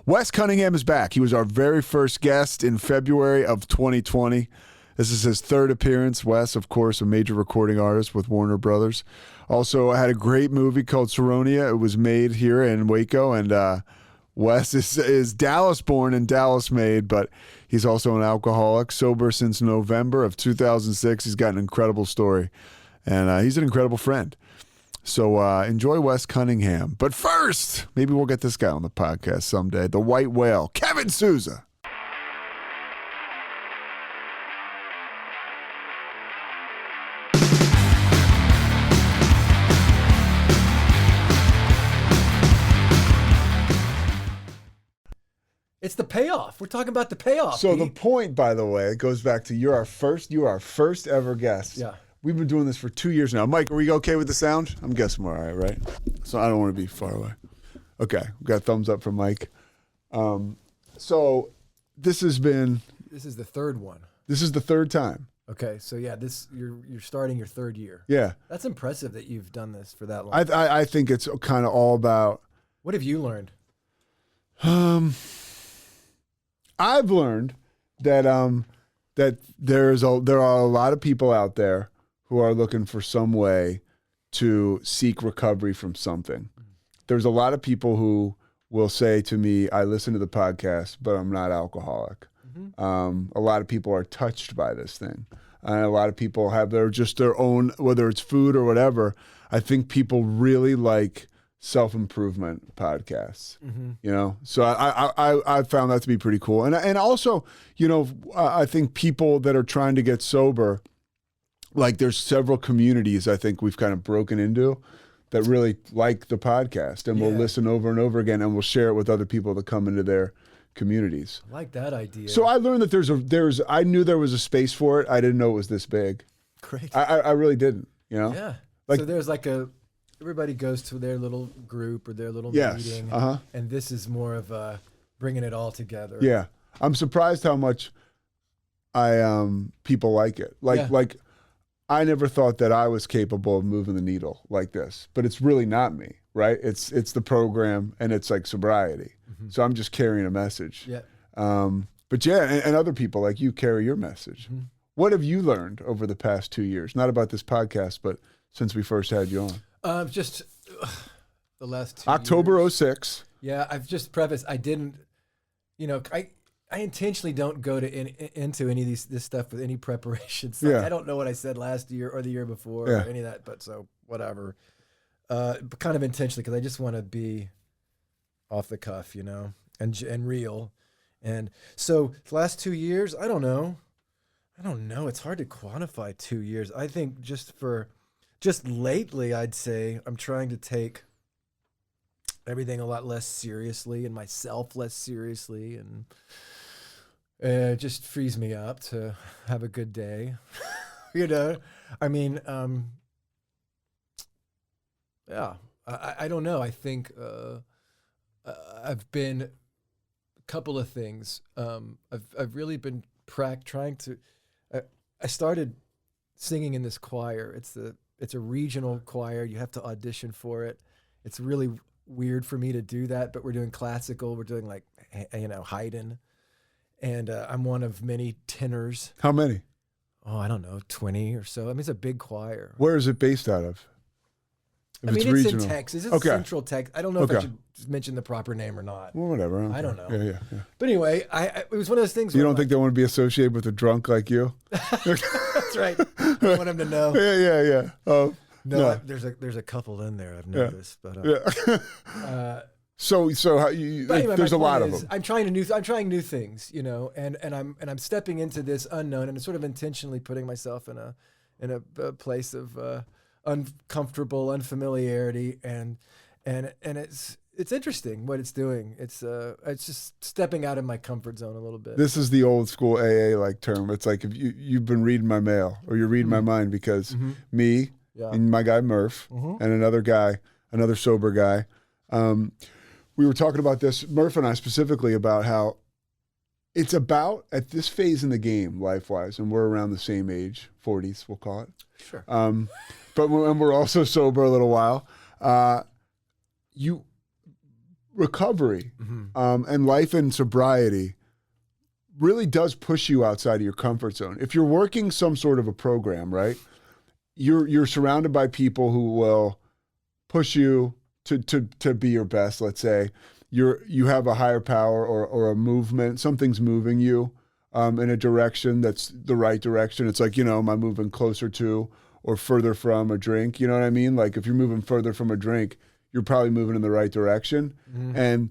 Wes Cunningham is back. He was our very first guest in February of 2020. This is his third appearance. Wes, of course, a major recording artist with Warner Brothers. Also, I had a great movie called Sobriety. It was made here in Waco, and Wes is Dallas born and Dallas made, but he's also an alcoholic, sober since November of 2006. He's got an incredible story, and he's an incredible friend. So enjoy Wes Cunningham. But first, maybe we'll get this guy on the podcast someday, the white whale, Kevin Souza. It's the payoff. We're talking about the payoff. So Pete. the point, by the way, goes back to you are our first ever guest. Yeah. We've been doing this for 2 years now. Mike, are we okay with the sound? I'm guessing we're all right, right? So I don't want to be far away. Okay, we got a thumbs up from Mike. So this is the third one. This is the third time. Okay, so yeah, you're starting your third year. Yeah. That's impressive that you've done this for that long. I think it's kind of all about. What have you learned? I've learned that that there are a lot of people out there who are looking for some way to seek recovery from something. There's a lot of people who will say to me, I listen to the podcast, but I'm not alcoholic. Mm-hmm. A lot of people are touched by this thing. And a lot of people have their own, whether it's food or whatever. I think people really like self-improvement podcasts, you know? So I found that to be pretty cool. And also, you know, I think people that are trying to get sober, like there's several communities I think we've kind of broken into that really like the podcast and will listen over and over again and will share it with other people that come into their communities. I like that idea. So I learned that I knew there was a space for it. I didn't know it was this big. Great. I really didn't, you know? Yeah. Like, so there's like everybody goes to their little group or their little meeting. And this is more of bringing it all together. Yeah. I'm surprised how much people like it. Like I never thought that I was capable of moving the needle like this, but it's really not me, right? It's the program and it's like sobriety. Mm-hmm. So I'm just carrying a message. Yeah. But yeah, and other people like you carry your message. Mm-hmm. What have you learned over the past 2 years? Not about this podcast, but since we first had you on. Just the last 2 October years. 06. Yeah, I've just prefaced, I didn't, you know, I intentionally don't go into any of this stuff with any preparation. So I don't know what I said last year or the year before or any of that, but so whatever. But kind of intentionally because I just want to be off the cuff, you know, and real. And so the last 2 years, I don't know. It's hard to quantify 2 years. I think just lately, I'd say I'm trying to take everything a lot less seriously and myself less seriously, and it just frees me up to have a good day. You know, I mean, yeah, I don't know. I think I've been a couple of things. I've really been trying to. I started singing in this choir. It's a regional choir. You have to audition for it. It's really weird for me to do that, but we're doing classical. We're doing like, you know, Haydn. And I'm one of many tenors. How many? Oh, I don't know, 20 or so. I mean, it's a big choir. Where is it based out of? It's regional. In Texas. It's Central Texas. I don't know if I should mention the proper name or not. Well, whatever. I don't know. Yeah. But anyway, it was one of those things. You don't think they want to be associated with a drunk like you? That's right. I want them to know. Yeah. Oh, no. There's a couple in there I've noticed, but So how you? Anyway, there's a lot of them. I'm trying new things, you know, and I'm stepping into this unknown and sort of intentionally putting myself in a place of uncomfortable unfamiliarity, and it's interesting what it's doing. It's just stepping out of my comfort zone a little bit. This is the old school AA like term. It's like if you've been reading my mail or you're reading my mind, because me and my guy Murph and another sober guy. We were talking about this, Murph and I specifically, about how it's about, at this phase in the game, life-wise, and we're around the same age, 40s, we'll call it. Sure. But we're also sober a little while. recovery and life in sobriety really does push you outside of your comfort zone. If you're working some sort of a program, right, you're surrounded by people who will push you to be your best. Let's say you have a higher power or a movement, something's moving you in a direction that's the right direction. It's like, am I moving closer to or further from a drink? You know what I mean? Like if you're moving further from a drink, you're probably moving in the right direction. And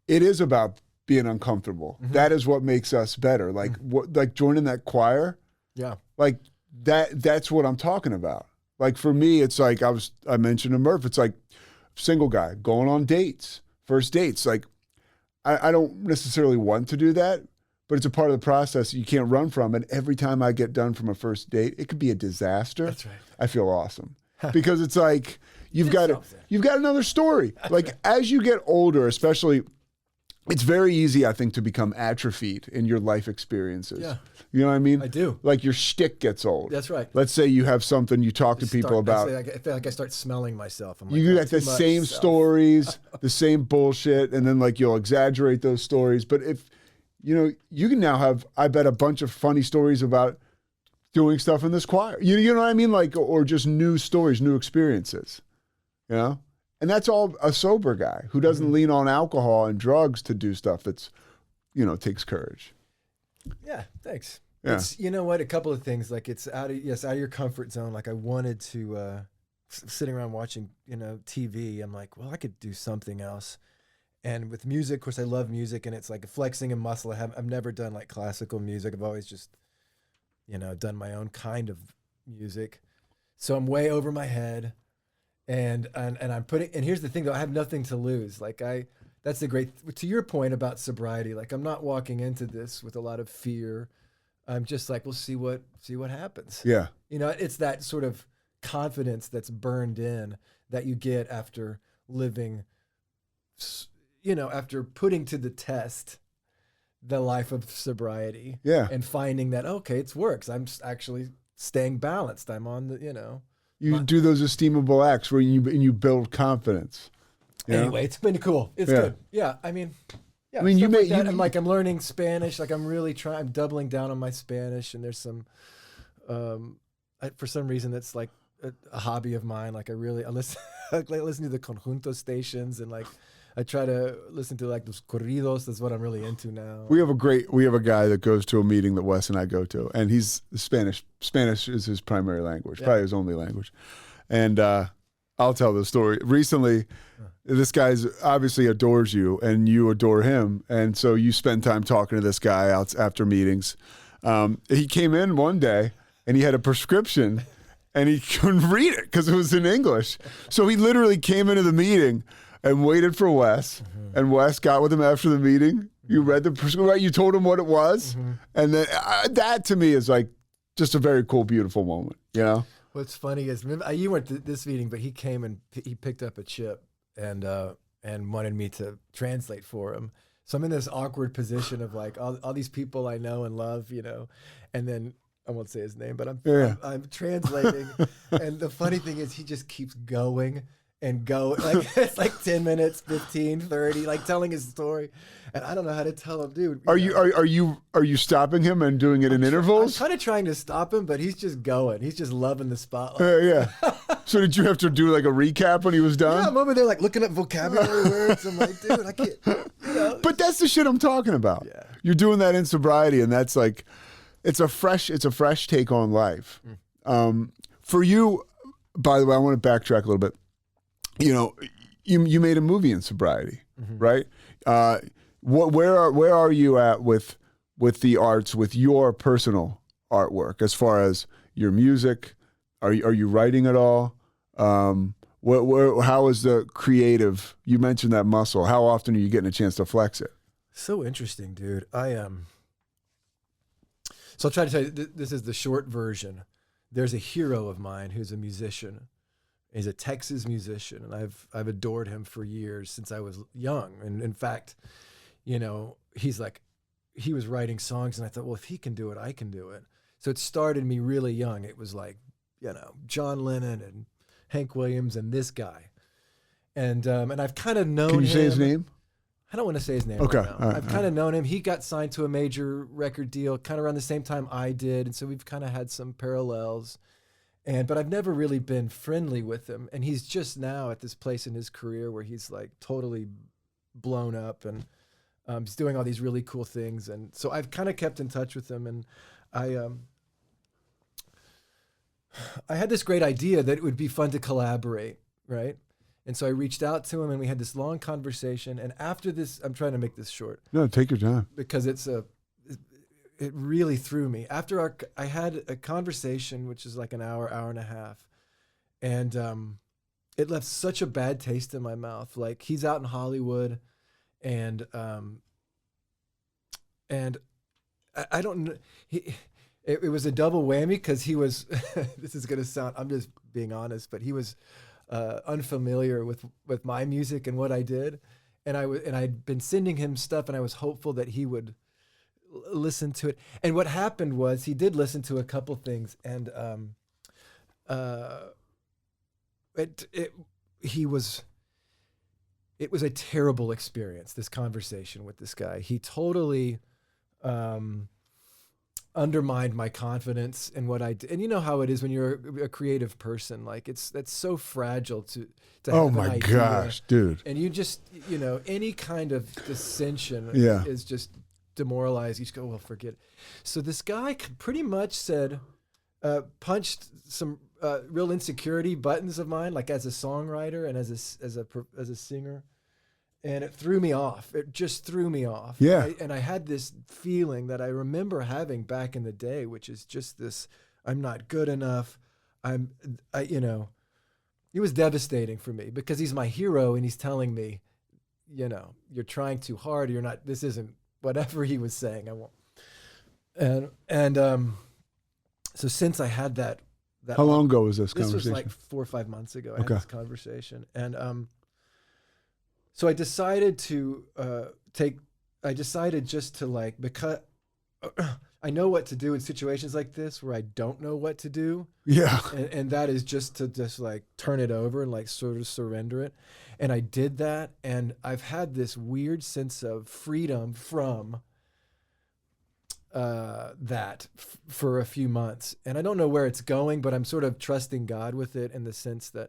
it is about being uncomfortable. That is what makes us better. Like like joining that choir. Yeah. Like that's what I'm talking about. Like for me, it's like I mentioned to Murph, it's like single guy going on dates, first dates. Like I don't necessarily want to do that, but it's a part of the process you can't run from. And every time I get done from a first date, it could be a disaster. That's right. I feel awesome because it's like you've got another story. Like as you get older, especially, it's very easy, I think, to become atrophied in your life experiences. Yeah. You know what I mean? I do. Like your shtick gets old. That's right. Let's say you have something you talk to people about. I feel like I start smelling myself. I'm you get the same stories, the same bullshit, and then like you'll exaggerate those stories. But if, you can now have, I bet, a bunch of funny stories about doing stuff in this choir. You know what I mean? Like, or just new stories, new experiences, And that's all a sober guy who doesn't lean on alcohol and drugs to do stuff that's, takes courage. Yeah, thanks. Yeah. It's, you know what, a couple of things. Like it's out of your comfort zone. Like I wanted to, sitting around watching, TV, I'm like, well, I could do something else. And with music, of course, I love music, and it's like flexing a muscle. I've never done like classical music. I've always just, done my own kind of music. So I'm way over my head. And I'm and here's the thing though, I have nothing to lose. Like that's the great, to your point about sobriety, like I'm not walking into this with a lot of fear. I'm just like, we'll see what happens. Yeah. It's that sort of confidence that's burned in that you get after living, after putting to the test the life of sobriety. Yeah. And finding that, okay, it works. I'm actually staying balanced. I'm on the, You do those esteemable acts where you build confidence. Anyway, it's been cool. It's good. Yeah, I mean, you may. Like I'm learning Spanish. Like I'm really trying. I'm doubling down on my Spanish, and there's some, for some reason that's like a hobby of mine. Like I listen, I listen to the conjunto stations, and like I try to listen to like those corridos. That's what I'm really into now. We have a guy that goes to a meeting that Wes and I go to, and he's Spanish. Spanish is his primary language, probably his only language. And I'll tell the story. Recently, this guy's obviously adores you, and you adore him, and so you spend time talking to this guy out after meetings. He came in one day, and he had a prescription, and he couldn't read it because it was in English. So he literally came into the meeting and waited for Wes, and Wes got with him after the meeting. You read the prescription, right? You told him what it was, and then that to me is like just a very cool, beautiful moment. What's funny is, you weren't at this meeting, but he came and he picked up a chip and wanted me to translate for him. So I'm in this awkward position of like all these people I know and love, and then I won't say his name, but I'm translating, and the funny thing is he just keeps going and go, like it's like 10 minutes, 15, 30, like telling his story. And I don't know how to tell him, dude. Are you stopping him and doing it in intervals? I'm kind of trying to stop him, but he's just going. He's just loving the spotlight. Yeah. So did you have to do like a recap when he was done? Yeah, I'm over there like looking up vocabulary words. I'm like, dude, I can't. But that's the shit I'm talking about. Yeah. You're doing that in sobriety, and that's like, it's a fresh take on life. For you, by the way, I want to backtrack a little bit. You made a movie in sobriety, right? Where are you at with the arts, with your personal artwork, as far as your music? Are you writing at all? How is the creative? You mentioned that muscle. How often are you getting a chance to flex it? So interesting, dude. So I'll try to tell you. This is the short version. There's a hero of mine who's a musician. He's a Texas musician, and I've adored him for years, since I was young. And in fact, he was writing songs, and I thought, well, if he can do it, I can do it. So it started me really young. It was like, John Lennon and Hank Williams and this guy. And I've kind of known him. Can you say his name? I don't want to say his name Okay. right now. I've kind of known him. He got signed to a major record deal kind of around the same time I did. And so we've kind of had some parallels. But I've never really been friendly with him. And he's just now at this place in his career where he's like totally blown up and he's doing all these really cool things. And so I've kind of kept in touch with him. And I had this great idea that it would be fun to collaborate, right? And so I reached out to him and we had this long conversation. And after this, I'm trying to make this short. No, take your time. Because it really threw me. After I had a conversation, which is like an hour and a half. And it left such a bad taste in my mouth. Like he's out in Hollywood and I don't know. It was a double whammy because he was, this is going to sound, I'm just being honest, but he was unfamiliar with my music and what I did. And I'd been sending him stuff and I was hopeful that he would listen to it. And what happened was he did listen to a couple things and it was a terrible experience, this conversation with this guy. He totally undermined my confidence in what I did. And you know how it is when you're a creative person, like that's so fragile to oh have my an idea. Gosh, dude. And you just, any kind of dissension is just demoralizing. You just go, well, forget it. So this guy pretty much said, punched some real insecurity buttons of mine, like as a songwriter and as a singer. And it threw me off. It just threw me off. Yeah. And I had this feeling that I remember having back in the day, which is just this, I'm not good enough. It was devastating for me because he's my hero and he's telling me, you're trying too hard. You're not, this isn't whatever he was saying. I won't. So since I had that how long ago was this conversation? This was like 4 or 5 months ago. I had this conversation and, so I decided to just to like, because I know what to do in situations like this where I don't know what to do. Yeah. And that is just to like turn it over and like sort of surrender it. And I did that. And I've had this weird sense of freedom from that for a few months. And I don't know where it's going, but I'm sort of trusting God with it in the sense that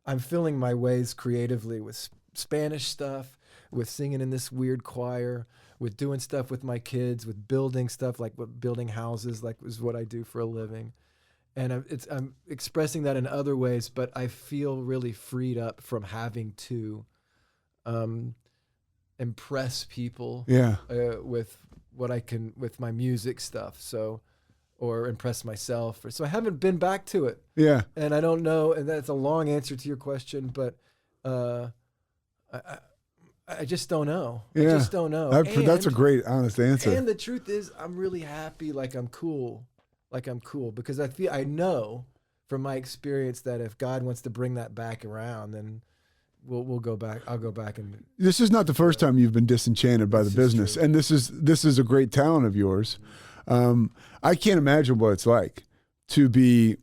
I'm filling my ways creatively with Spanish stuff, with singing in this weird choir, with doing stuff with my kids, with building stuff like building houses, like is what I do for a living. And I'm expressing that in other ways, but I feel really freed up from having to impress people with what I can, with my music stuff. So, or impress myself. So I haven't been back to it. Yeah. And I don't know, and that's a long answer to your question, but I just don't know. Yeah. I just don't know. That's a great, honest answer. And the truth is, I'm really happy. Like I'm cool because I know from my experience that if God wants to bring that back around, then we'll go back. I'll go back and. This is not the first time you've been disenchanted by the business, and this is a great talent of yours. I can't imagine what it's like to be.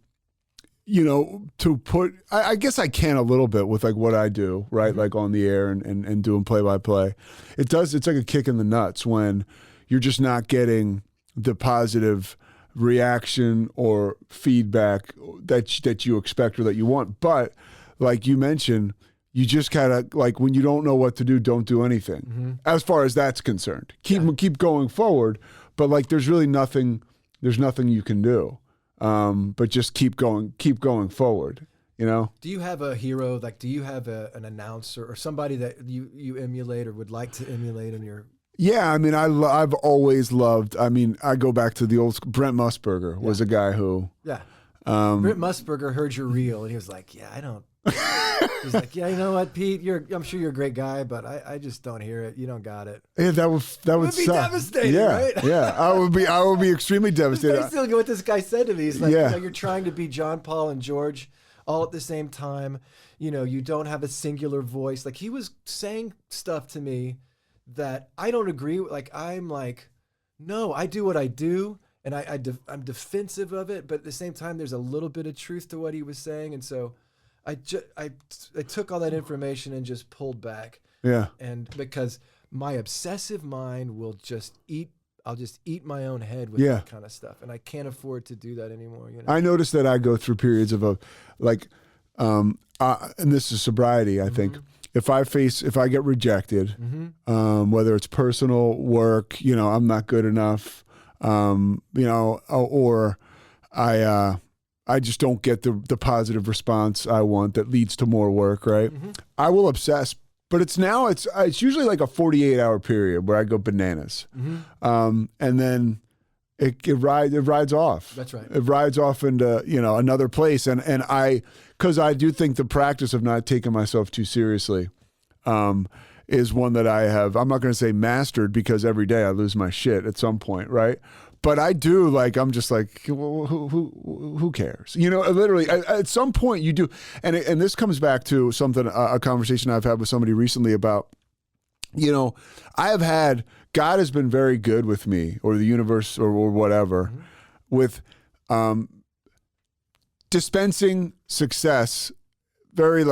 To put, I guess I can a little bit with like what I do, right? Mm-hmm. Like on the air and doing play-by-play. It's like a kick in the nuts when you're just not getting the positive reaction or feedback that you expect or that you want. But like you mentioned, you just gotta, like when you don't know what to do, don't do anything. Mm-hmm. As far as that's concerned, keep going forward. But like, there's nothing you can do. But just keep going forward, Do you have a hero? Like, do you have an announcer or somebody that you emulate or would like to emulate in your? Yeah, I mean, I've always loved. I mean, I go back to the old. Brent Musburger was a guy who. Yeah. Brent Musburger heard your reel and he was like, "Yeah, I don't." He's like, "Yeah, you know what, Pete? I'm sure you're a great guy, but I just don't hear it. You don't got it." Yeah, that would be suck. devastating, yeah, right? Yeah, I would be extremely devastated. That's basically what this guy said to me. He's like, you're trying to be John, Paul, and George all at the same time. You don't have a singular voice. Like he was saying stuff to me that I don't agree with. Like I'm like, no, I do what I do. And I'm defensive of it, but at the same time, there's a little bit of truth to what he was saying. And so I took all that information and just pulled back. Yeah. And because my obsessive mind will just I'll just eat my own head with that kind of stuff. And I can't afford to do that anymore. You know? I notice that I go through periods of and this is sobriety, I think. If I get rejected, whether it's personal, work, I'm not good enough, or I just don't get the positive response I want that leads to more work, right? I will obsess, but it's usually like a 48-hour period where I go bananas. And then it rides off. That's right. It rides off into, another place. Because I do think the practice of not taking myself too seriously is one that I have, I'm not going to say mastered, because every day I lose my shit at some point, right? But I do, I'm just like, well, who cares? Literally, at some point you do. And this comes back to a conversation I've had with somebody recently about, God has been very good with me, or the universe, or whatever, with dispensing success very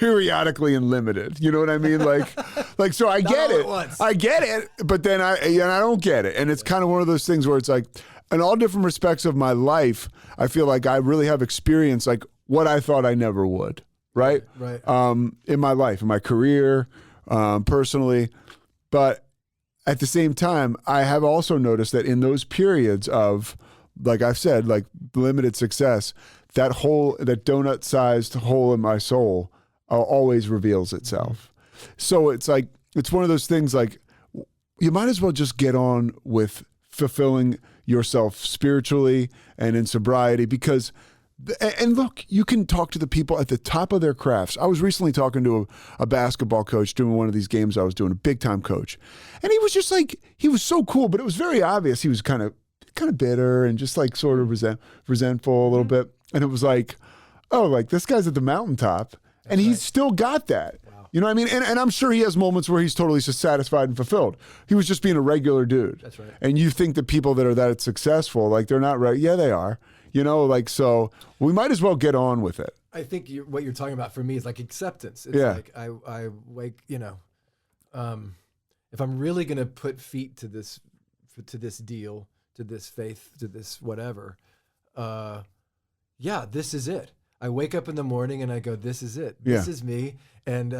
periodically and limited. You know what I mean? So I get it. I get it, but then I don't get it. And it's kind of one of those things where it's like, in all different respects of my life, I feel like I really have experienced what I thought I never would. Right. Right. In my life, in my career, personally. But at the same time, I have also noticed that in those periods of, like I've said, limited success, that donut-sized hole in my soul always reveals itself. So it's one of those things, you might as well just get on with fulfilling yourself spiritually and in sobriety, because, and look, you can talk to the people at the top of their crafts. I was recently talking to a basketball coach doing one of these games I was doing, a big-time coach. And he was just he was so cool, but it was very obvious he was kind of bitter and just sort of resentful a little bit. And it was this guy's at the mountaintop, and he's still got that. Wow. You know what I mean? And I'm sure he has moments where he's totally satisfied and fulfilled. He was just being a regular dude. That's right. And you think that people that are that successful, they're not right. Yeah, they are. So we might as well get on with it. I think what you're talking about for me is acceptance. It's I wake, if I'm really going to put feet to this deal, to this faith, to this whatever, this is it. I wake up in the morning and I go, this is it. This is me. And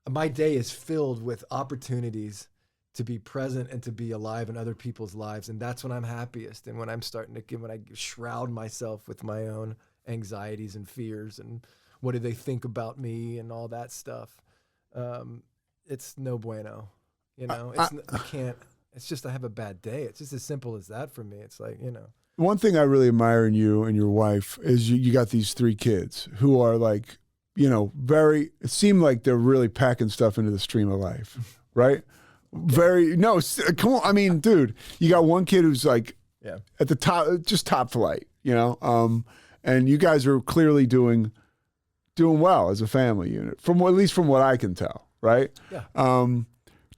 my day is filled with opportunities to be present and to be alive in other people's lives. And that's when I'm happiest. And when I'm when I shroud myself with my own anxieties and fears and what do they think about me and all that stuff. It's no bueno, I can't. It's just I have a bad day. It's just as simple as that for me. It's One thing I really admire in you and your wife is you got these 3 kids who are very, it seemed like they're really packing stuff into the stream of life, right? Come on. I mean, dude, you got one kid who's at the top, just top flight, and you guys are clearly doing well as a family unit, at least from what I can tell, right? Yeah.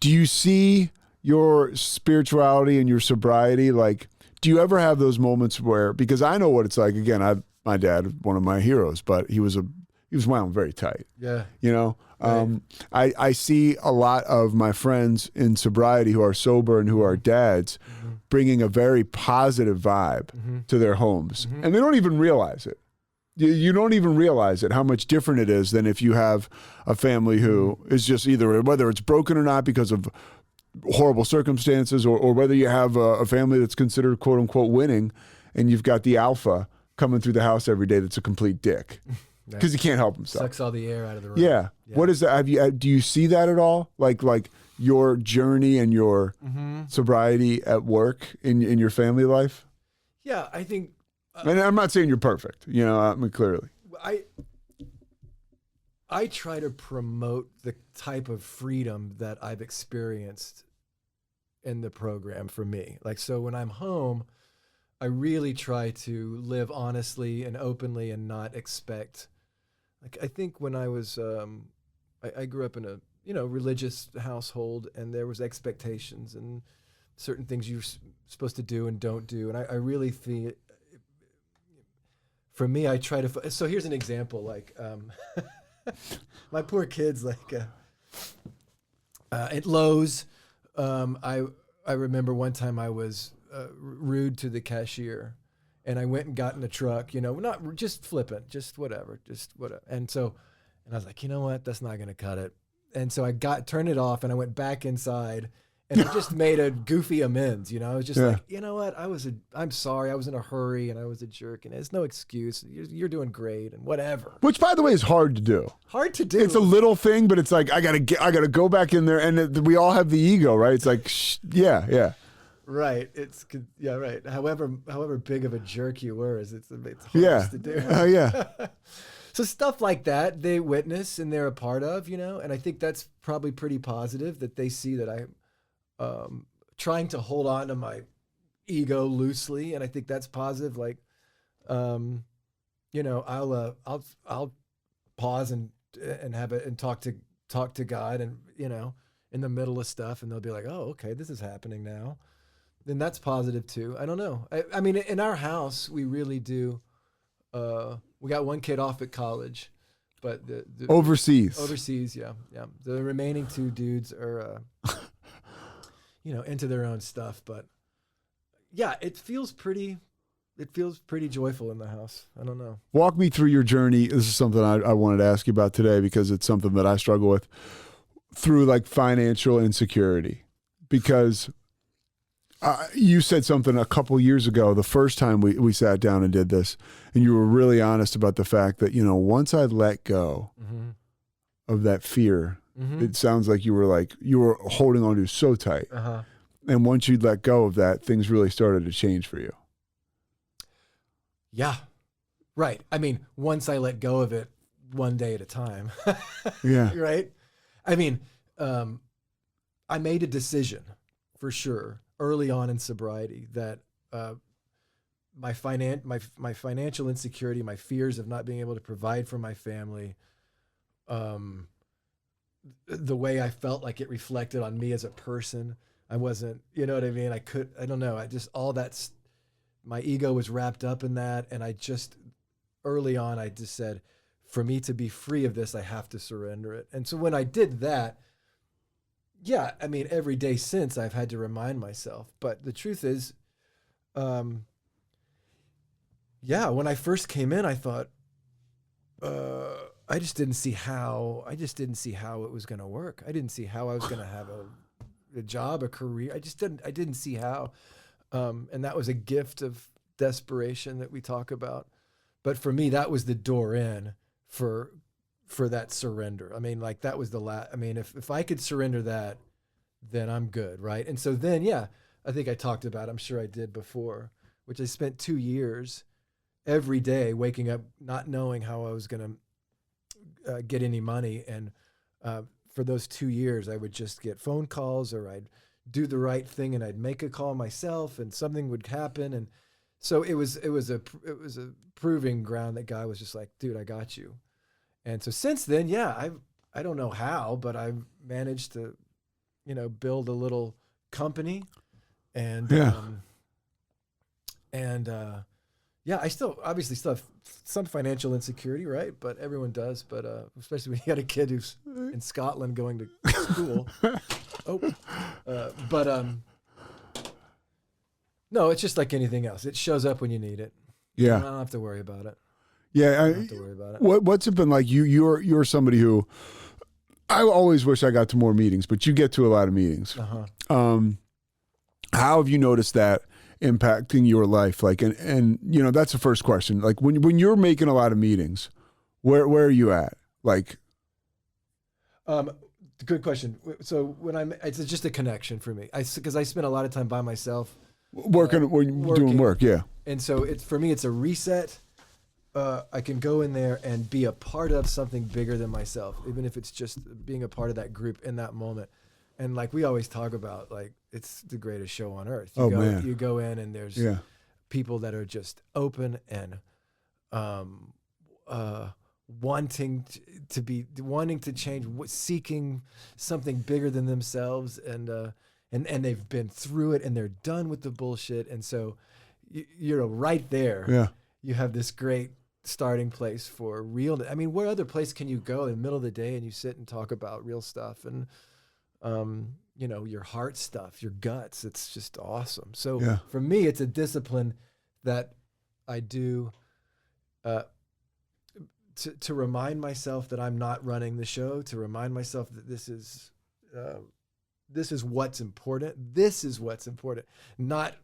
Do you see your spirituality and your sobriety? Do you ever have those moments where, because I know what it's like, again, my dad, one of my heroes, but he was wound very tight. Yeah. Right. I see a lot of my friends in sobriety who are sober and who are dads bringing a very positive vibe to their homes, and they don't even realize it. You don't even realize it, how much different it is than if you have a family who is just whether it's broken or not because of horrible circumstances, or whether you have a family that's considered quote unquote winning, and you've got the alpha coming through the house every day that's a complete dick because he can't help himself. Sucks all the air out of the room. Yeah. What is that? Do you see that at all? Like your journey and your sobriety at work in your family life? Yeah, I think. And I'm not saying you're perfect, I mean, clearly. I try to promote the type of freedom that I've experienced in the program for me. So when I'm home, I really try to live honestly and openly and not expect. I think when I was, I grew up in a religious household, and there was expectations and certain things you're supposed to do and don't do, and I really feel. For me, I try to. So here's an example. My poor kids, like at Lowe's, I remember one time I was rude to the cashier, and I went and got in a truck, not just flippant, just whatever. And I was like, you know what, that's not gonna cut it. And so I turned it off, and I went back inside, and I just made a goofy amends. I was just like, you know what, I'm sorry, I was in a hurry, and I was a jerk, and it's no excuse. You're doing great, and whatever. Which, by the way, is hard to do. Hard to do. It's a little thing, but it's like I gotta go back in there, and we all have the ego, right? It's like, yeah. Right. Right. However big of a jerk you were, it's hard to do. Yeah. So stuff like that they witness and they're a part of, and I think that's probably pretty positive that they see that I'm trying to hold on to my ego loosely, and I think that's positive. Like, I'll pause and have it and talk to God, and in the middle of stuff, and they'll be like, oh, okay, this is happening now. Then that's positive too. I don't know. I mean, in our house, we really do. We got one kid off at college, but the overseas, yeah. The remaining two dudes are, into their own stuff. But yeah, it feels pretty joyful in the house. I don't know. Walk me through your journey. This is something I wanted to ask you about today because it's something that I struggle with through like financial insecurity, because you said something a couple years ago, the first time we sat down and did this, and you were really honest about the fact that, once I let go of that fear, it sounds like you were holding on to so tight. And once you'd let go of that, things really started to change for you. Yeah. Right. I mean, once I let go of it one day at a time. Yeah. Right. I mean, I made a decision for sure early on in sobriety that my financial insecurity, my fears of not being able to provide for my family, the way I felt like it reflected on me as a person, I wasn't, you know what I mean? I don't know. My ego was wrapped up in that. And early on, I just said, for me to be free of this, I have to surrender it. And so when I did that, yeah, I mean, every day since I've had to remind myself. But the truth is, when I first came in, I thought, I just didn't see how it was going to work. I didn't see how I was going to have a job, a career. I didn't see how. And that was a gift of desperation that we talk about. But for me, that was the door in for that surrender. I mean, like that was if I could surrender that, then I'm good. Right. And so then, I think I talked about, I'm sure I did before, which I spent 2 years every day waking up, not knowing how I was going to get any money. And for those 2 years, I would just get phone calls, or I'd do the right thing and I'd make a call myself and something would happen. And so it was a proving ground that God was just like, dude, I got you. And so since then, I don't know how, but I've managed to, build a little company, and I still have some financial insecurity, right? But everyone does. But especially when you got a kid who's in Scotland going to school. No, it's just like anything else. It shows up when you need it. Yeah, I don't have to worry about it. Yeah, I don't have to worry about it. What's it been like? You're somebody who, I always wish I got to more meetings, but you get to a lot of meetings. How have you noticed that impacting your life? Like, and that's the first question. Like when you're making a lot of meetings, where are you at? Like, good question. So it's just a connection for me. Because I spend a lot of time by myself, working, doing work. Yeah. And so for me, it's a reset. I can go in there and be a part of something bigger than myself, even if it's just being a part of that group in that moment. And like we always talk about, like, it's the greatest show on earth. You go in and there's people that are just open and wanting to change, seeking something bigger than themselves, and they've been through it and they're done with the bullshit. And so you're right there. Yeah. You have this great starting place for real. I mean, where other place can you go in the middle of the day and you sit and talk about real stuff and, you know, your heart stuff, your guts. It's just awesome. So for me, it's a discipline that I do to remind myself that I'm not running the show, to remind myself that this is what's important. This is what's important, not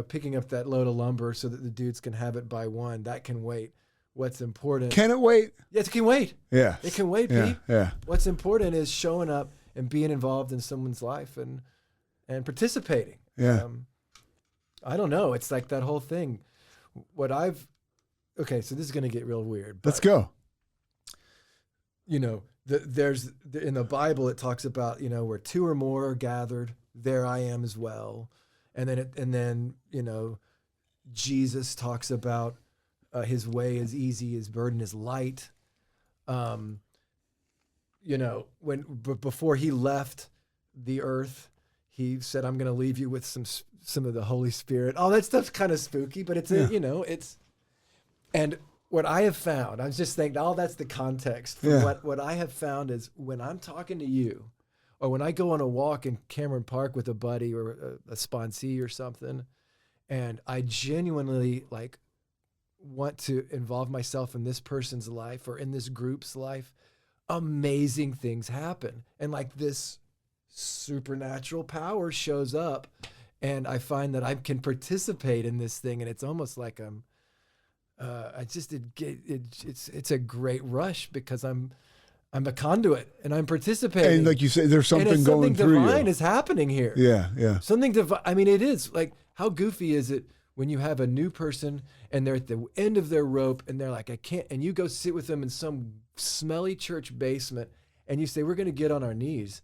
picking up that load of lumber so that the dudes can have it by one. That can wait. What's important? Can it wait? Yes, it can wait. Yeah, it can wait, Pete. Yeah. What's important is showing up and being involved in someone's life and participating. Yeah. I don't know. It's like that whole thing. Okay, so this is going to get real weird. Let's go. You know, in the Bible, it talks about, you know, where two or more are gathered, there I am as well. And then, you know, Jesus talks about his way is easy, his burden is light. You know, before he left the earth, he said, I'm going to leave you with some of the Holy Spirit. All that stuff's kind of spooky, but it's, you know, and what I have found, I was just thinking, that's the context. What I have found is when I'm talking to you, or when I go on a walk in Cameron Park with a buddy or a sponsee or something, and I genuinely like want to involve myself in this person's life or in this group's life, amazing things happen. And like this supernatural power shows up, and I find that I can participate in this thing, and it's almost like it's a great rush because I'm a conduit and I'm participating. And like you say, there's something going through you. Something divine is happening here. Yeah. Something divine. I mean, it is like, how goofy is it when you have a new person and they're at the end of their rope and they're like, I can't, and you go sit with them in some smelly church basement and you say, we're going to get on our knees.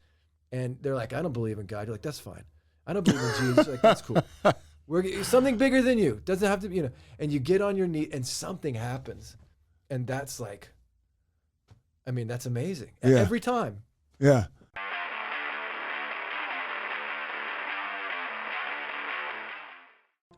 And they're like, I don't believe in God. You're like, that's fine. I don't believe in Jesus. You're like, that's cool. We're something bigger than you. Doesn't have to be, you know, and you get on your knee and something happens. And that's like, I mean, that's amazing. Yeah. Every time. Yeah.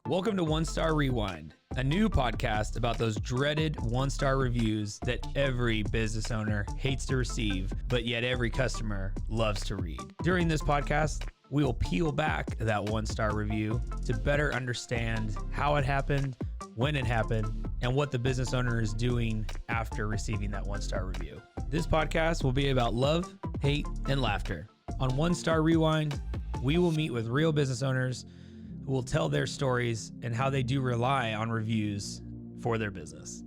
Welcome to One Star Rewind, a new podcast about those dreaded one-star reviews that every business owner hates to receive, but yet every customer loves to read. During this podcast, we will peel back that one-star review to better understand how it happened, when it happened, and what the business owner is doing after receiving that one-star review. This podcast will be about love, hate, and laughter. On One Star Rewind, we will meet with real business owners who will tell their stories and how they do rely on reviews for their business.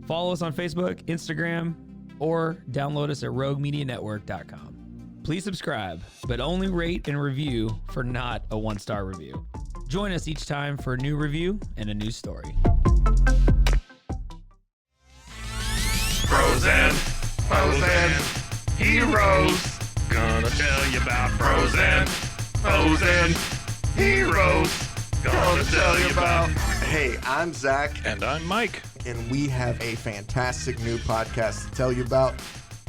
Follow us on Facebook, Instagram, or download us at roguemedianetwork.com. Please subscribe, but only rate and review for not a one-star review. Join us each time for a new review and a new story. Bros and foes and heroes. Gonna tell you about bros and foes and heroes. Gonna tell you about. Hey, I'm Zach. And I'm Mike. And we have a fantastic new podcast to tell you about.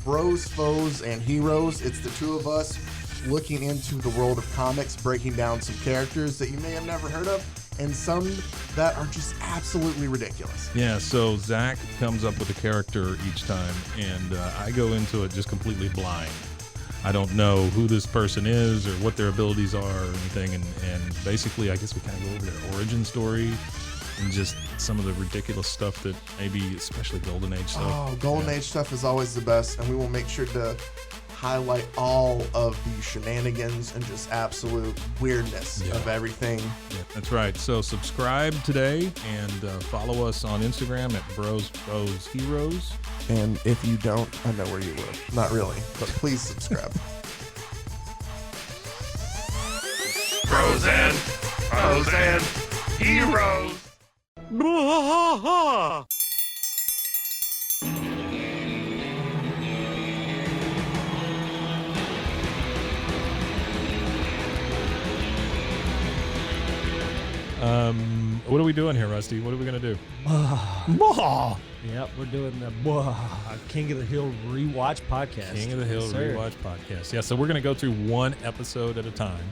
Bros, Foes, and Heroes. It's the two of us looking into the world of comics, breaking down some characters that you may have never heard of, and some that are just absolutely ridiculous. Yeah, so Zach comes up with a character each time, and I go into it just completely blind. I don't know who this person is or what their abilities are or anything, and basically I guess we kind of go over their origin story and just some of the ridiculous stuff that maybe, especially Golden Age stuff. Oh, Golden Age stuff is always the best, and we will make sure to highlight all of the shenanigans and just absolute weirdness of everything. Yeah, that's right. So subscribe today and follow us on Instagram at Bros, Foes, Heroes. And if you don't, I know where you live. Not really, but please subscribe. Bros and foes and heroes. What are we doing here, Rusty? What are we going to do? Yep, we're doing the King of the Hill Rewatch Podcast. King of the Hill Rewatch Podcast. Yeah, so we're going to go through one episode at a time.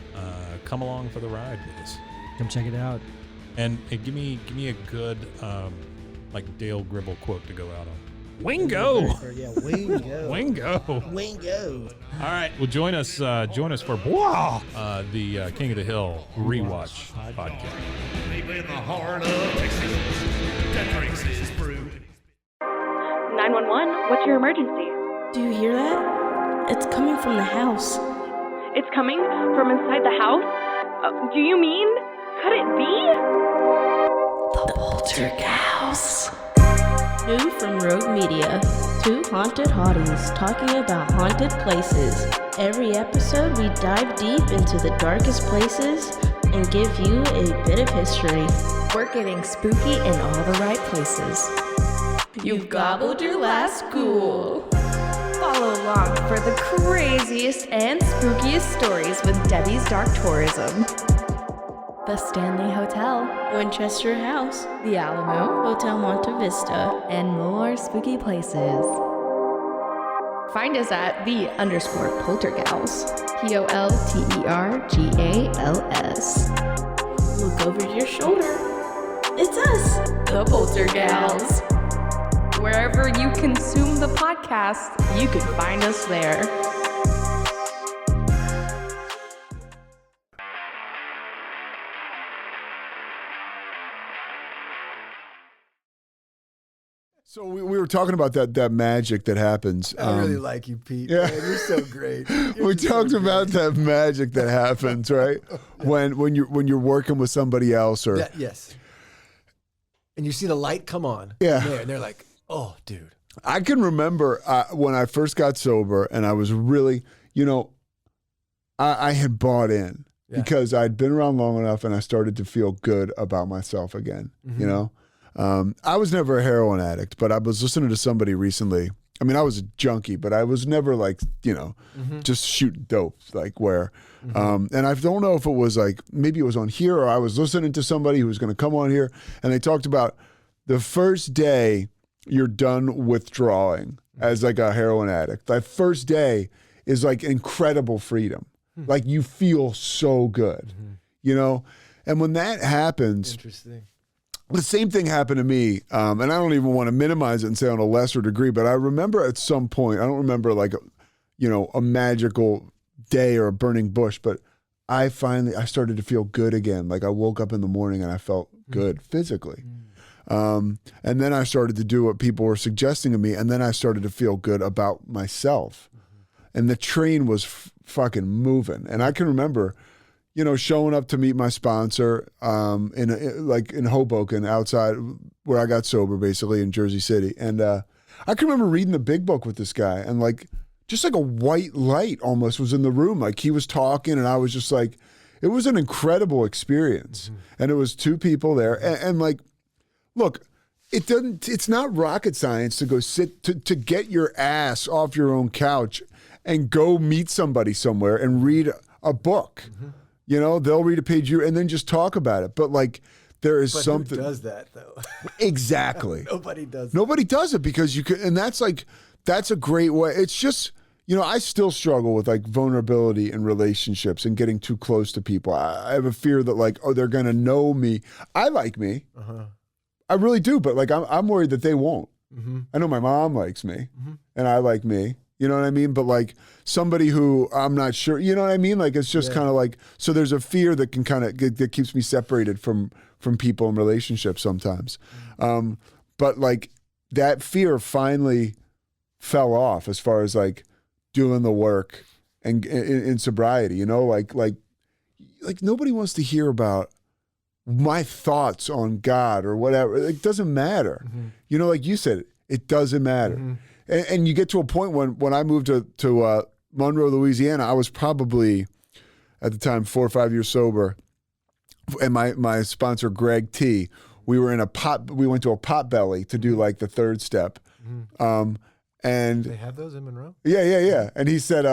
Come along for the ride with us. Come check it out. And give me a good like Dale Gribble quote to go out on. Wingo. Yeah, Wingo. Wingo. Wingo. All right. Well, join us for the King of the Hill rewatch podcast. Deep in the heart of Texas, that drinks his brew. 911, what's your emergency? Do you hear that? It's coming from the house. It's coming from inside the house? Do you mean, could it be? The Poltergeist. New from Rogue Media. Two haunted hotties talking about haunted places. Every episode we dive deep into the darkest places and give you a bit of history. We're getting spooky in all the right places. You've gobbled your last ghoul. Follow along for the craziest and spookiest stories with Debbie's Dark Tourism. The Stanley Hotel, Winchester House, The Alamo, Hotel Monte Vista, and more spooky places. Find us at _Poltergals. POLTERGALS. Look over your shoulder. It's us, the Poltergals. Wherever you consume the podcast, you can find us there. So we were talking about that magic that happens. I really like you, Pete. Yeah. Man, you're so great. We talked about that magic that happens, right? When you're working with somebody else, or yes. And you see the light come on. Yeah. And they're like, oh, dude. I can remember when I first got sober, and I was really, I had bought in because I'd been around long enough, and I started to feel good about myself again. I was never a heroin addict, but I was listening to somebody recently. I mean, I was a junkie, but I was never like, just shooting dope, like where, and I don't know if it was like, maybe it was on here, or I was listening to somebody who was going to come on here, and they talked about the first day you're done withdrawing as like a heroin addict. That first day is like incredible freedom. Like you feel so good, and when that happens, Interesting. the same thing happened to me, and I don't even want to minimize it and say on a lesser degree, but I remember at some point, I don't remember like, a magical day or a burning bush, but I started to feel good again. Like I woke up in the morning and I felt good physically. And then I started to do what people were suggesting to me, and then I started to feel good about myself. And the train was fucking moving. And I can remember, showing up to meet my sponsor in Hoboken, outside where I got sober, basically in Jersey City. And I can remember reading the big book with this guy, and like just like a white light almost was in the room. Like he was talking, and I was just like, it was an incredible experience. And it was two people there, and like, look, it's not rocket science to go to get your ass off your own couch and go meet somebody somewhere and read a book. They'll read a page and then just talk about it. But like, there is something. Who does that though? Exactly. Nobody does. Nobody does it because you could, and that's a great way. It's just, I still struggle with like vulnerability in relationships and getting too close to people. I have a fear that like, oh, they're gonna know me. I like me. I really do, but like, I'm worried that they won't. I know my mom likes me, and I like me. You know what I mean? But like somebody who I'm not sure, you know what I mean? Like it's just kind of like, so there's a fear that can kind of, that keeps me separated from people in relationships sometimes. But like that fear finally fell off as far as like doing the work and in sobriety, like nobody wants to hear about my thoughts on God or whatever. It doesn't matter. Like you said, it doesn't matter. And you get to a point when I moved to Monroe, Louisiana, I was probably at the time 4 or 5 years sober. And my sponsor, Greg T, we went to a Potbelly to do like the third step. And they have those in Monroe? Yeah. And he said,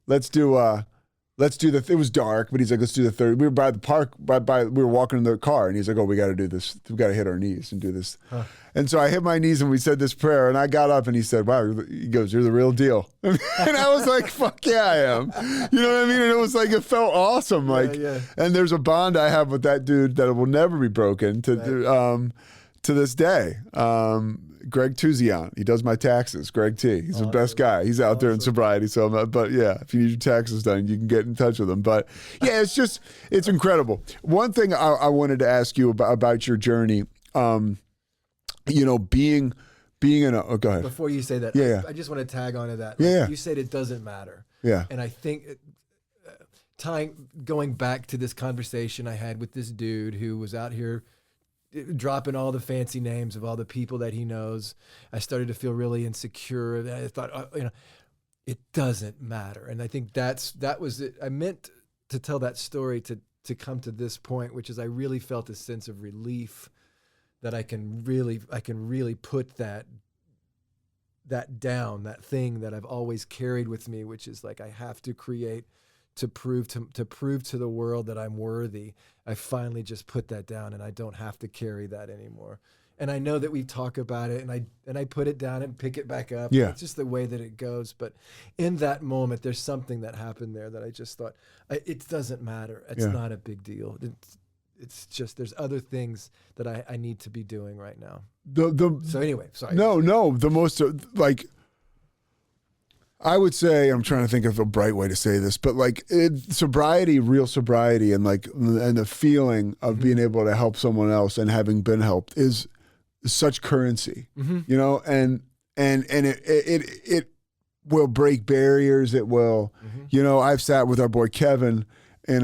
let's do it was dark, but he's like, let's do the third. We were by the park, we were walking in the car, and he's like, oh, we got to do this. We got to hit our knees and do this. And so I hit my knees and we said this prayer, and I got up and he said, wow, he goes, you're the real deal. And I was like, fuck yeah, I am. You know what I mean? And it was like, it felt awesome. Like, and there's a bond I have with that dude that will never be broken to to this day. Greg Tuzian, he does my taxes. Greg T, he's the best guy. He's out there in sobriety. So, but yeah, if you need your taxes done, you can get in touch with him. But yeah, it's incredible. One thing I wanted to ask you about your journey, being in a, oh, go ahead. Before you say that, yeah. I just want to tag onto that. Yeah. You said it doesn't matter. Yeah. And I think going back to this conversation I had with this dude who was out here dropping all the fancy names of all the people that he knows, I started to feel really insecure. And I thought, it doesn't matter. And I think that was it. I meant to tell that story to come to this point, which is I really felt a sense of relief that I can really put that down, that thing that I've always carried with me, which is like I have to create to prove to the world that I'm worthy. I finally just put that down, and I don't have to carry that anymore. And I know that we talk about it, and I put it down and pick it back up. Yeah. It's just the way that it goes. But in that moment, there's something that happened there that I just thought, it doesn't matter. It's not a big deal. It's just there's other things that I need to be doing right now. So anyway, sorry. No, the most I would say, I'm trying to think of a bright way to say this, but like sobriety, real sobriety, and the feeling of being able to help someone else and having been helped is such currency, and it will break barriers. It will, I've sat with our boy Kevin in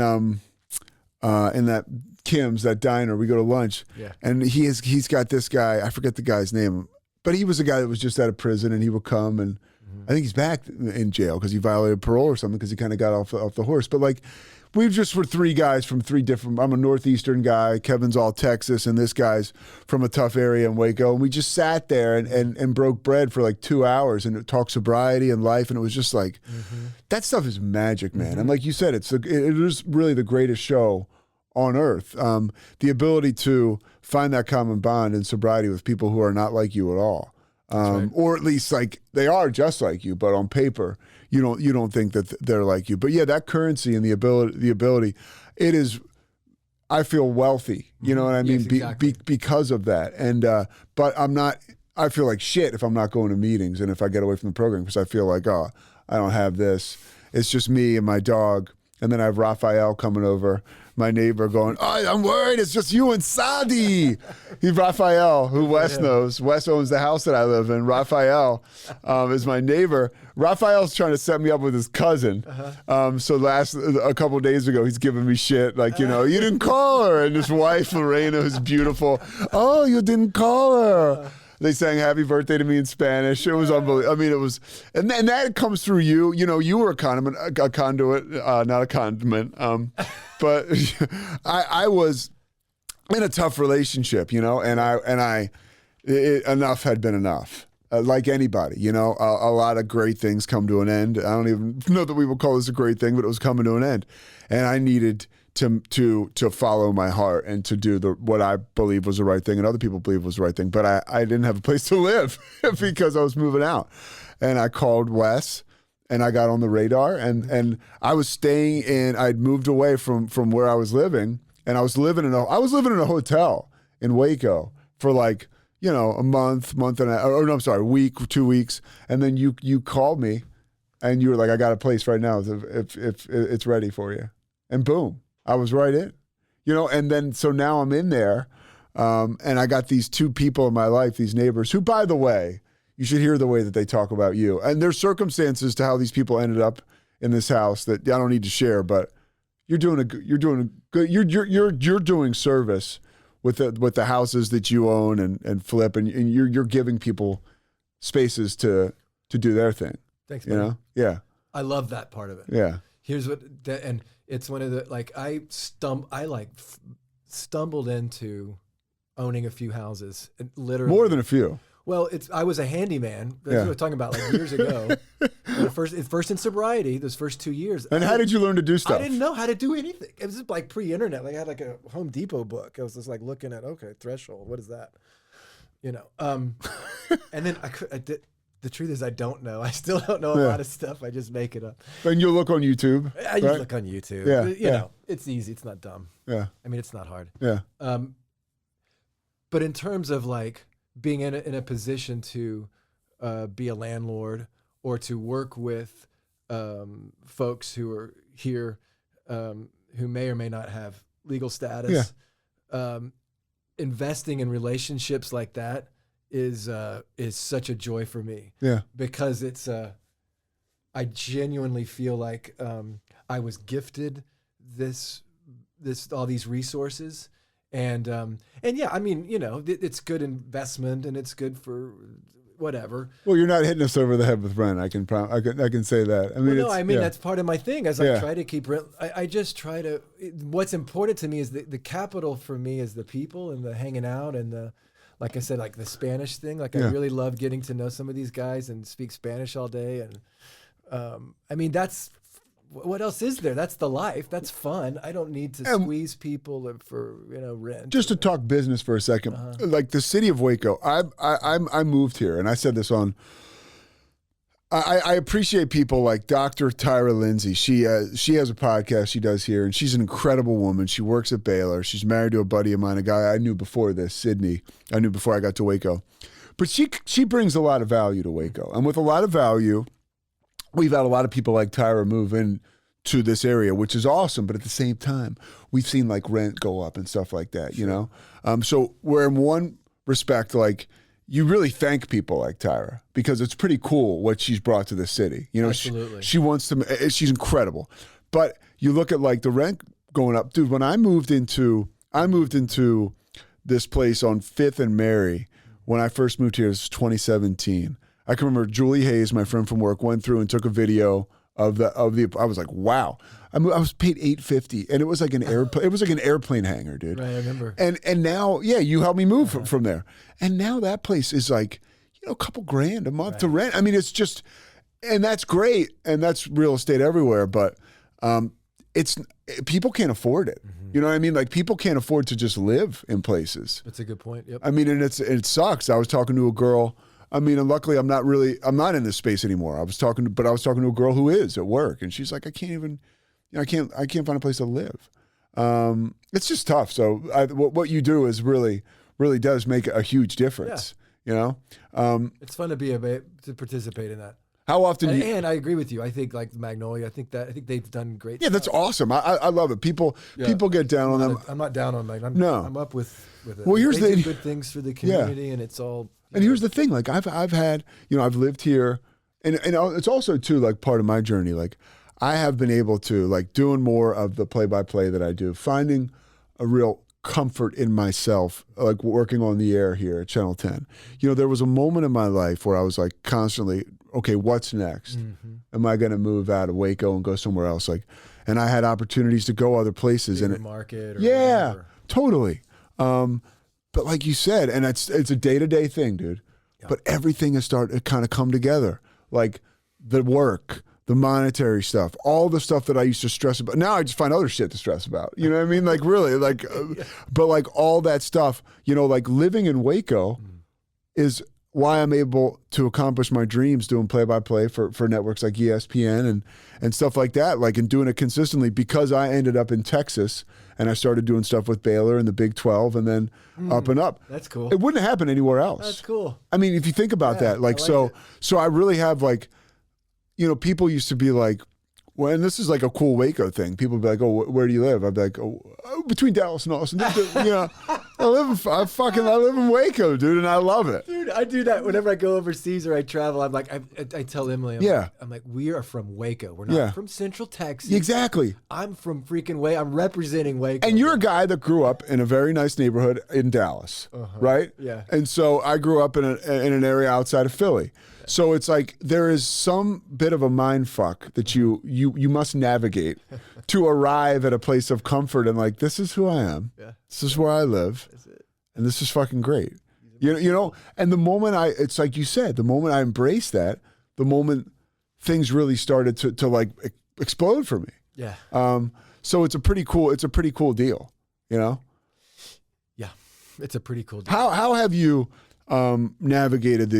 that Kim's, that diner. We go to lunch, and he's got this guy. I forget the guy's name, but he was a guy that was just out of prison, and he would come, and I think he's back in jail because he violated parole or something because he kind of got off the horse. But like, we just were three guys from three different. I'm a Northeastern guy. Kevin's all Texas, and this guy's from a tough area in Waco. And we just sat there and broke bread for like 2 hours and talked sobriety and life. And it was just like, that stuff is magic, man. And like you said, it is really the greatest show on earth. The ability to find that common bond in sobriety with people who are not like you at all. Or at least like they are just like you, but on paper you don't think that they're like you. But yeah, that currency and the ability, it is. I feel wealthy, you know what I mean, Yes, exactly. because of that. And but I'm not. I feel like shit if I'm not going to meetings and if I get away from the program because I feel like I don't have this. It's just me and my dog, and then I have Raphael coming over. My neighbor going, I'm worried. It's just you and Sadi. He's Raphael, who Wes knows. Wes owns the house that I live in. Raphael is my neighbor. Raphael's trying to set me up with his cousin. So a couple of days ago, he's giving me shit like, you didn't call her. And his wife, Lorena, who's beautiful. Oh, you didn't call her. They sang happy birthday to me in Spanish. It was unbelievable. I mean, it was, and that comes through you. You were a conduit, not a condiment. But I was in a tough relationship, and enough had been enough. Like anybody, a lot of great things come to an end. I don't even know that we would call this a great thing, but it was coming to an end, and I needed to follow my heart and to do what I believe was the right thing and other people believe was the right thing. But I didn't have a place to live because I was moving out, and I called Wes. And I got on the radar, and I was staying in. I'd moved away from where I was living, and I was living in a hotel in Waco for like a month and a week, 2 weeks, and then you called me, and you were like, I got a place right now if it's ready for you, and boom, I was right in, and then so now I'm in there, and I got these two people in my life, these neighbors who, by the way. You should hear the way that they talk about you. And there's circumstances to how these people ended up in this house that I don't need to share, but you're doing service with the houses that you own and flip, and you're giving people spaces to do their thing. Thanks, man. Yeah. I love that part of it. Yeah. Here's and it's one of the I stumbled into owning a few houses, literally more than a few. Well, I was a handyman. That's what we were talking about like years ago. First in sobriety, those first 2 years. And how did you learn to do stuff? I didn't know how to do anything. It was just like pre-internet. Like I had like a Home Depot book. I was just like looking at threshold. What is that? And then I did. The truth is, I don't know. I still don't know a lot of stuff. I just make it up. And you look on YouTube. I just look on YouTube. Yeah, you know, it's easy. It's not dumb. Yeah. I mean, it's not hard. Yeah. But in terms of like being in a position to be a landlord or to work with folks who are here who may or may not have legal status, investing in relationships like that is such a joy for me. Yeah. Because it's I genuinely feel like I was gifted all these resources, and yeah, I mean, you know, it's good investment and it's good for whatever. Well, you're not hitting us over the head with rent. I can say that. I mean, that's part of my thing. As I try to keep rent, I just try to. What's important to me is the capital for me is the people and the hanging out and the, like I said, like the Spanish thing. Like I really love getting to know some of these guys and speak Spanish all day. And I mean, that's what else is there? That's the life. That's fun. I don't need to squeeze people for rent. Just to talk business for a second, like the city of Waco. I moved here, and I said this on. I appreciate people like Dr. Tyra Lindsay. She has a podcast she does here, and she's an incredible woman. She works at Baylor. She's married to a buddy of mine, a guy I knew before this, Sydney. I knew before I got to Waco. But she brings a lot of value to Waco. And with a lot of value, we've had a lot of people like Tyra move in to this area, which is awesome. But at the same time, we've seen like rent go up and stuff like that, you know? So we're in one respect, like, you really thank people like Tyra because it's pretty cool what she's brought to the city. You know, absolutely. She wants to, she's incredible. But you look at like the rent going up. Dude, when I moved into this place on 5th and Mary, when I first moved here, it was 2017. I can remember Julie Hayes, my friend from work, went through and took a video of the. I was like, wow. I was paid $850, and it was like an airplane. It was like an airplane hangar, dude. Right, I remember. And now, you helped me move from there, and now that place is like, a couple grand a month to rent. I mean, it's just, and that's great, and that's real estate everywhere, but people can't afford it. Mm-hmm. You know what I mean? Like people can't afford to just live in places. That's a good point. Yep. I mean, and it sucks. I was talking to a girl. I mean, and luckily I'm not in this space anymore. I was talking to a girl who is at work, and she's like, I can't find a place to live. It's just tough. So what you do is really does make a huge difference. Yeah. It's fun to participate in that. How often? And I agree with you. I think like Magnolia. I think they've done great. Yeah, that's awesome. I love it. People get down on them. I'm not down on them. I'm up with it. Well, here's they do good things for the community, and it's all. And here's the thing. Like I've had, I've lived here, and it's also too like part of my journey. Like I have been able to like doing more of the play-by-play that I do, finding a real comfort in myself, like working on the air here at Channel 10. There was a moment in my life where I was like constantly, okay, what's next? Mm-hmm. Am I going to move out of Waco and go somewhere else? Like, and I had opportunities to go other places. Bigger and market. Or yeah, whatever. Totally. But like you said, and it's a day-to-day thing, dude. Yeah. But everything has started to kind of come together. Like the work, the monetary stuff, all the stuff that I used to stress about. Now I just find other shit to stress about. You know what I mean? Like really, like, but like all that stuff, like living in Waco is why I'm able to accomplish my dreams doing play-by-play for networks like ESPN and stuff like that, like, and doing it consistently because I ended up in Texas and I started doing stuff with Baylor and the Big 12 and then up and up. That's cool. It wouldn't happen anywhere else. That's cool. I mean, if you think about that, like so I really have like, people used to be like, well, and this is like a cool Waco thing. People would be like, oh, where do you live? I'd be like, oh, between Dallas and Austin. I live in Waco, dude, and I love it. Dude, I do that whenever I go overseas or I travel. I'm like, I tell Emily, I'm like, we are from Waco. We're not from Central Texas. Exactly. I'm from freaking Waco. I'm representing Waco. And you're a guy that grew up in a very nice neighborhood in Dallas, right? Yeah. And so I grew up in an area outside of Philly. So it's like there is some bit of a mind fuck that you must navigate to arrive at a place of comfort and like, this is who I am. Yeah. This is where I live. And this is fucking great. And the moment it's like you said, the moment I embraced that, the moment things really started to like explode for me. Yeah. So it's a pretty cool deal, Yeah. It's a pretty cool deal. How have you navigated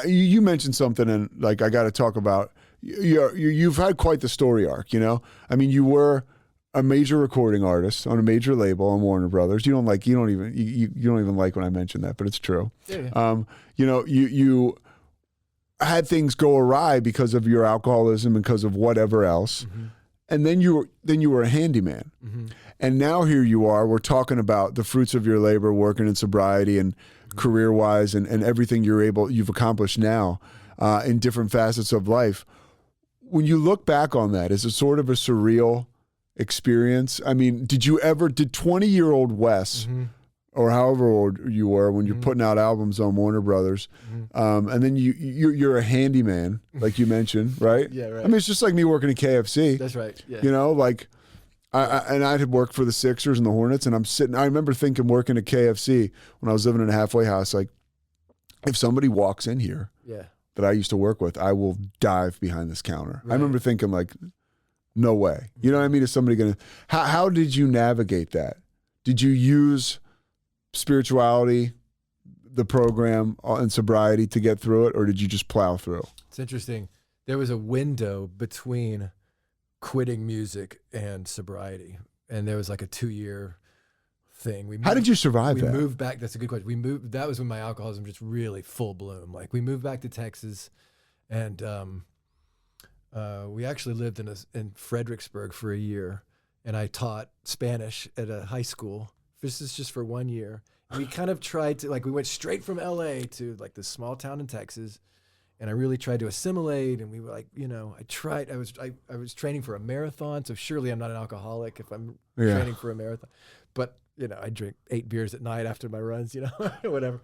you mentioned something and like I got to talk about you've had quite the story arc. I mean, you were a major recording artist on a major label on Warner Brothers. You don't even like when I mention that, but it's true. Yeah. You had things go awry because of your alcoholism and because of whatever else. Mm-hmm. And then you were a handyman. Mm-hmm. And now here you are, we're talking about the fruits of your labor, working in sobriety and career-wise and everything you've accomplished now in different facets of life. When you look back on that, is it sort of a surreal experience? I mean, did 20-year-old Wes, or however old you were when you're putting out albums on Warner Brothers, and then you're a handyman, like you mentioned, right? Yeah, right. I mean, it's just like me working at KFC. That's right. Yeah. You know, like, I had worked for the Sixers and the Hornets, and I remember thinking working at KFC when I was living in a halfway house, like, if somebody walks in here that I used to work with, I will dive behind this counter. Right. I remember thinking, like, no way. You know what I mean? Is somebody going to... How did you navigate that? Did you use spirituality, the program, and sobriety to get through it, or did you just plow through? It's interesting. There was a window between quitting music and sobriety, and there was like a 2-year thing. How did you survive that? We moved back. That's a good question. That was when my alcoholism just really full bloom. Like, we moved back to Texas, and we actually lived in Fredericksburg for a year, and I taught Spanish at a high school. This is just for 1 year. We kind of tried to, like, we went straight from LA to like this small town in Texas, and I really tried to assimilate. And we were like, I was training for a marathon, so surely I'm not an alcoholic if I'm training for a marathon. But I drink 8 beers at night after my runs, whatever.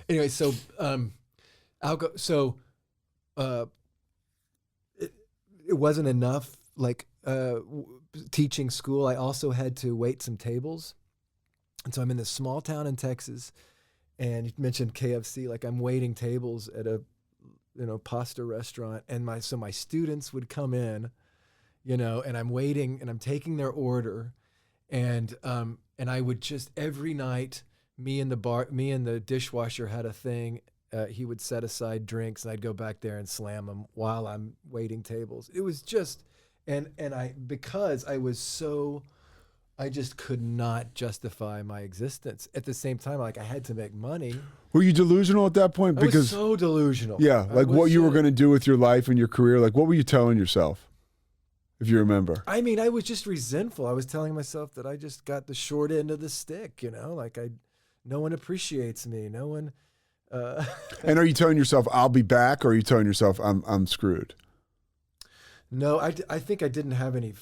Anyway, so it wasn't enough, like, teaching school. I also had to wait some tables. And so I'm in this small town in Texas, and you mentioned KFC, like, I'm waiting tables at a, pasta restaurant, and my students would come in, and I'm waiting and I'm taking their order, and I would just every night, me and the dishwasher had a thing. He would set aside drinks, and I'd go back there and slam them while I'm waiting tables. It was just, because I just could not justify my existence. At the same time, like, I had to make money. Were you delusional at that point? I was so delusional. Yeah, like what you were going to do with your life and your career. Like, what were you telling yourself, if you remember? I mean, I was just resentful. I was telling myself that I just got the short end of the stick, like, no one appreciates me. No one... And are you telling yourself, I'll be back, or are you telling yourself, I'm screwed? No, I think I didn't have any...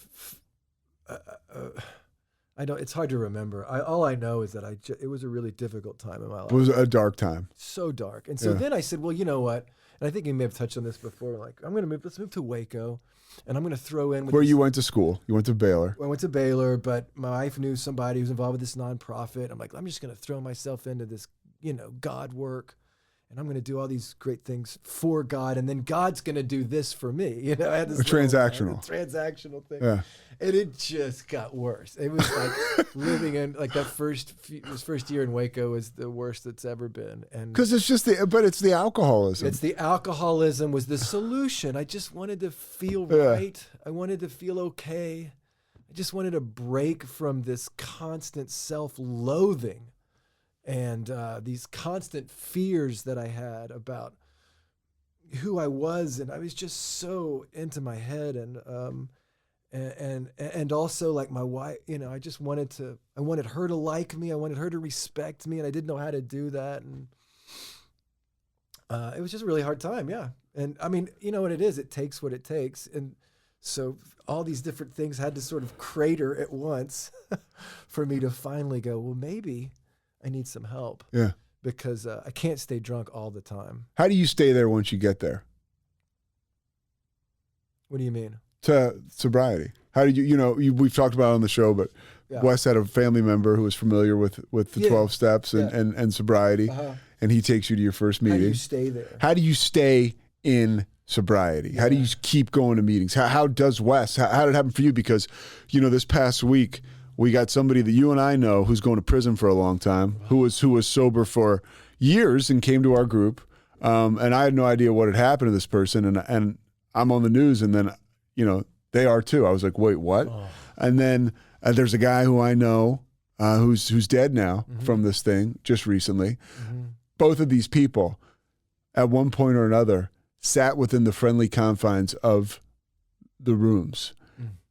I don't. It's hard to remember. All I know is that it was a really difficult time in my life. It was a dark time. So dark. And so then I said, well, you know what? And I think you may have touched on this before. Like, let's move to Waco, and I'm going to throw in... Where you went to school. You went to Baylor. I went to Baylor, but my wife knew somebody who was involved with this nonprofit. I'm like, I'm just going to throw myself into this, God work, and I'm going to do all these great things for God, and then God's going to do this for me. I had this transactional thing. Yeah. And it just got worse. It was like living in, like, that first year in Waco was the worst it's ever been. And because it's the alcoholism. It's the alcoholism was the solution. I just wanted to feel right. I wanted to feel okay. I just wanted a break from this constant self-loathing and these constant fears that I had about who I was. And I was just so into my head, and also, like, my wife, I wanted her to like me. I wanted her to respect me, and I didn't know how to do that. And it was just a really hard time. Yeah. And I mean, you know what it is, it takes what it takes. And so all these different things had to sort of crater at once for me to finally go, well, maybe I need some help. Yeah. Because I can't stay drunk all the time. How do you stay there once you get there? What do you mean? To sobriety. How did we've talked about it on the show, but Wes had a family member who was familiar with the 12 steps and sobriety, and he takes you to your first meeting. How do you stay there? How do you stay in sobriety? Yeah. How do you keep going to meetings? How does Wes, how did it happen for you? Because, this past week, we got somebody that you and I know who's going to prison for a long time, who was sober for years and came to our group, and I had no idea what had happened to this person, and I'm on the news, and then They are too. I was like, wait, what? Oh. And then there's a guy who I know who's dead now from this thing just recently. Both of these people, at one point or another, sat within the friendly confines of the rooms,